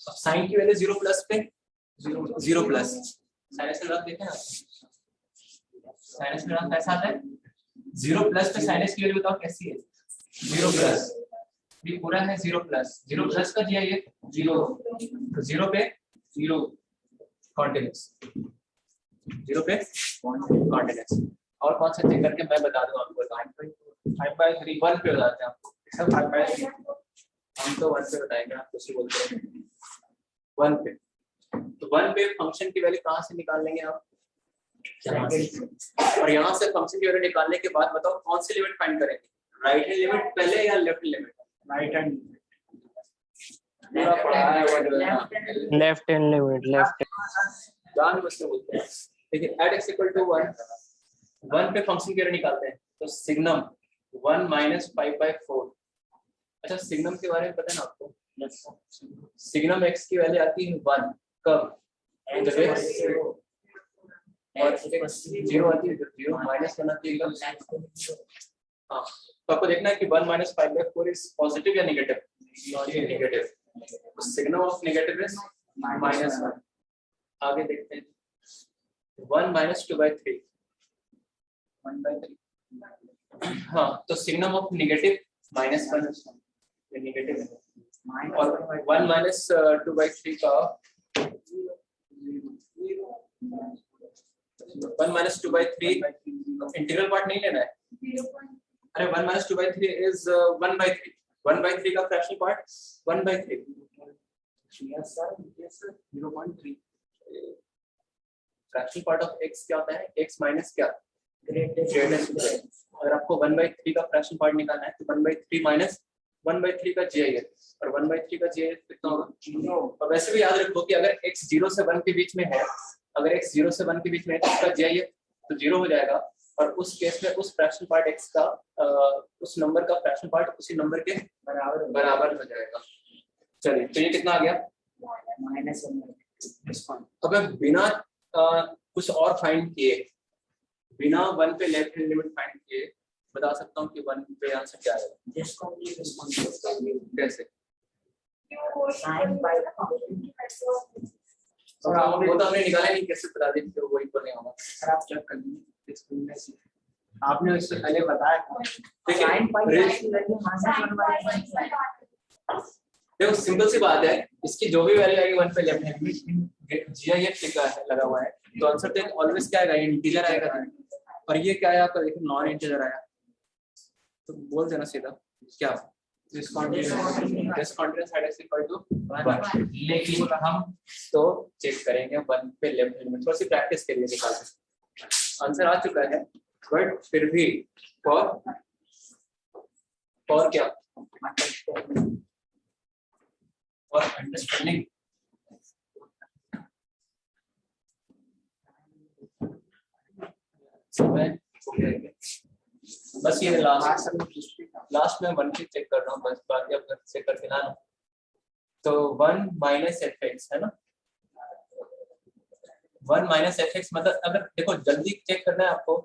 अब साइन की वैल्यू 0 प्लस पे 0 प्लस साइनस का ग्राफ देखें ना साइनस का ग्राफ कैसा आता है 0 प्लस पे साइनस की वैल्यू बताओ कैसी है 0 प्लस ये पूरा है 0 प्लस का दिया ये 0 तो 0 पे 0 कॉन्टिन्यूस 0 पे कॉन्टिन्यूस। और कौन सा चेक करके मैं बता दूं आपको 5/3 1 पे बताते हैं आपको सब 5/3 हम तो 1 पे बताएंगे आप कुछ बोलते हैं 1 पे। तो 1 पे फंक्शन की वैल्यू कहां से निकाल लेंगे आप यहाँ से और यहाँ से फंक्शन की वैल्यू निकालने के बाद बताओ कौन सी लिमिट फाइंड करेंगे राइट हैंड लिमिट पहले या लेफ्ट लिमिट राइट हैंड पूरा पढ़ा है लेफ्ट हैंड लिमिट लेफ्ट जान बस के बोलते हैं। देखिए एट x = 1 पे फंक्शन की वैल्यू निकालते हैं तो सिग्नम 1 - 5/4। अच्छा सिग्नम के बारे में पता है ना आपको सिग्नम x की वैल्यू आती है 1 कब जब x और 0 आती है जब 0 माइनस 1 आती है हाँ तो आपको देखना है कि 1 - 5/4 इज पॉजिटिव या negative negative signum of negative is -1। आगे देखते हैं 1 - 2/3 1/3 हाँ तो सिग्नम ऑफ नेगेटिव -1 ये नेगेटिव है और 1 - 2/3 का 1 - 2/3 इंटीग्रल पार्ट नहीं लेना है। अरे 1 - 2/3 इज 1/3 1/3 का fractional part 1/3 yes sir 0.3 fractional part of x क्या होता है x माइनस क्या ग्रेटेस्ट अगर आपको 1/3 का फ्रैक्शनल पार्ट निकालना है तो 1/3 माइनस 1/3 का j और 1/3 का j कितना होगा और वैसे भी याद रखो कि अगर x 0 से 1 के बीच में है अगर x 0 से 1 के बीच में है तो इसका j तो 0 हो जाएगा और उस केस में उस फ्रैक्शनल पार्ट x का उस नंबर का फ्रैक्शनल पार्ट उसी नंबर के बराबर हो जाएगा। चलिए तो ये कितना आ गया -1। अब मैं बिना कुछ और फाइंड किए बिना 1 पे लेफ्ट हैंड लिमिट फाइंड किए बता सकता हूँ कि 1 पे आंसर क्या आएगा कैसे तो वो तो हमने निकाला नहीं, कैसे बता दें कि वो इक्वल नहीं होगा। सर आप चेक कर लीजिए स्क्रीन में से। आपने इससे पहले बताया था। sin pi की वैल्यू देखो सिंपल सी बात है, इसकी जो भी वैल्यू आएगी 1 पे लेफ्ट हैंड में जीआईएफ लिखा है लगा हुआ है, तो आंसर तो ऑलवेज क्या आएगा, इंटीजर आएगा। और ये क्या है आपका, देखो नॉन इंटीजर आया, तो बोल देना सीधा क्या discontinuous side is equal to 1। लेकिन हम तो चेक करेंगे 1 पे लेफ्ट हैंड में, थोड़ी सी प्रैक्टिस के लिए निकालते। आंसर आ चुका है, बट फिर भी फॉर क्या, और अंडरस्टैंडिंग समय बस ये लास्ट में 1 की चेक कर रहा हूँ बस, बाकी आप घर से करके लाना। तो 1 माइनस एफ एक्स है ना, 1 माइनस एफ एक्स मतलब अगर देखो जल्दी चेक करना है आपको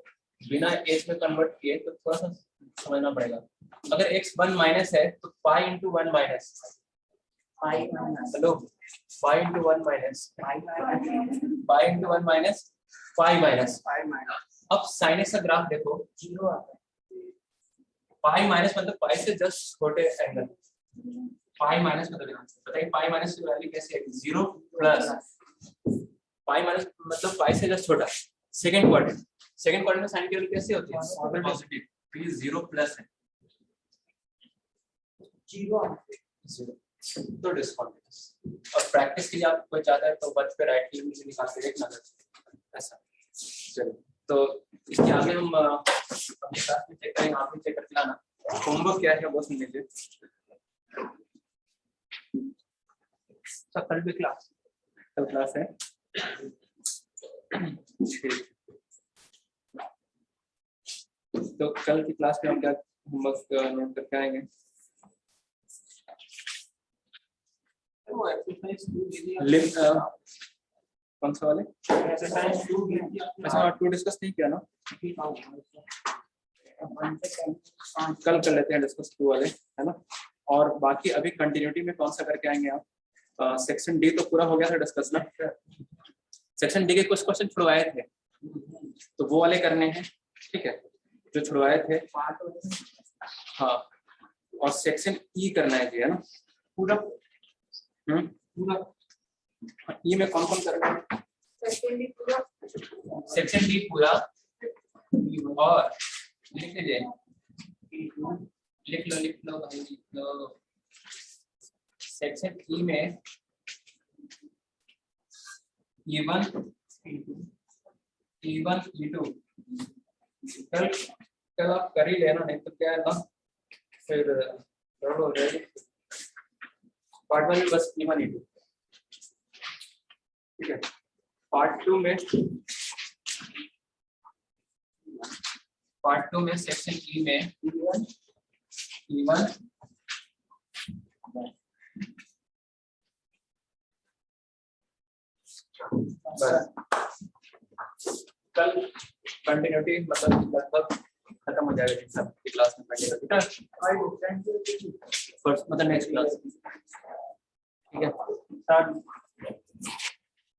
बिना एच में कन्वर्ट किए तो थोड़ा सा समझना पड़ेगा। अगर x 1 माइनस है तो pi into 1 minus, hello pi into 1 minus, pi into 1 minus pi minus. अब साइन एक्स का ग्राफ देखो, जीरो आता है। पाई माइनस मतलब पाई से जस्ट छोटे एंगल, पाई माइनस मतलब बताइए पाई माइनस की वैल्यू कैसे है, 0 प्लस पाई माइनस मतलब पाई से जस्ट छोटा। सेकंड क्वाड्रेंट में साइन की वैल्यू कैसे होती है, पॉजिटिव, तो ये 0 प्लस है, 0 तो डिस्कंटीन्यूअस। और प्रैक्टिस के लिए आप कोई चाहता है तो बच पे राइट क्लिक से निकाल के देखना ऐसा। चलो तो इसके आगे हम अपने क्लास में चेक करेंगे, आप भी चेक करके लाना। होमवर्क क्या है वो सुन लीजिए। कल भी क्लास, कल क्लास है। तो कल की क्लास में हम क्या होमवर्क नोट करके आएंगे, वो एक्सरसाइज 2 कौन सा वाले, एक्सरसाइज 2 अच्छा 2 डिस्कस नहीं किया ना, कल कर लेते हैं डिस्कस 2 वाले, है ना। और बाकी अभी कंटिन्यूटी में कौन सा करके आएंगे आप, सेक्शन डी तो पूरा हो गया था डिस्कस ना, सेक्शन डी के कुछ क्वेश्चन छुड़वाए थे तो वो वाले करने हैं, ठीक है, जो छुड़वाए थे। हाँ और सेक्शन ई करना है जी, है ना पूरा, पूरा ई में कौन कौन करना है, सेक्शन डी पूरा। और लिख लीजिए, लिख लो भाई लिख लो। सेक्शन ई में E1 E2 कल आप कर ही लेना, नहीं तो क्या है ना फिर गड़बड़ हो जाएगी। पार्ट 1 में बस E1 E2, ठीक है। पार्ट 2 में सेक्शन ई में E1 कल कंटिन्यूटी मतलब लगभग खत्म हो जाएगा सब की क्लास में कंटिन्यूटी, फर्स्ट मतलब नेक्स्ट क्लास, ठीक है।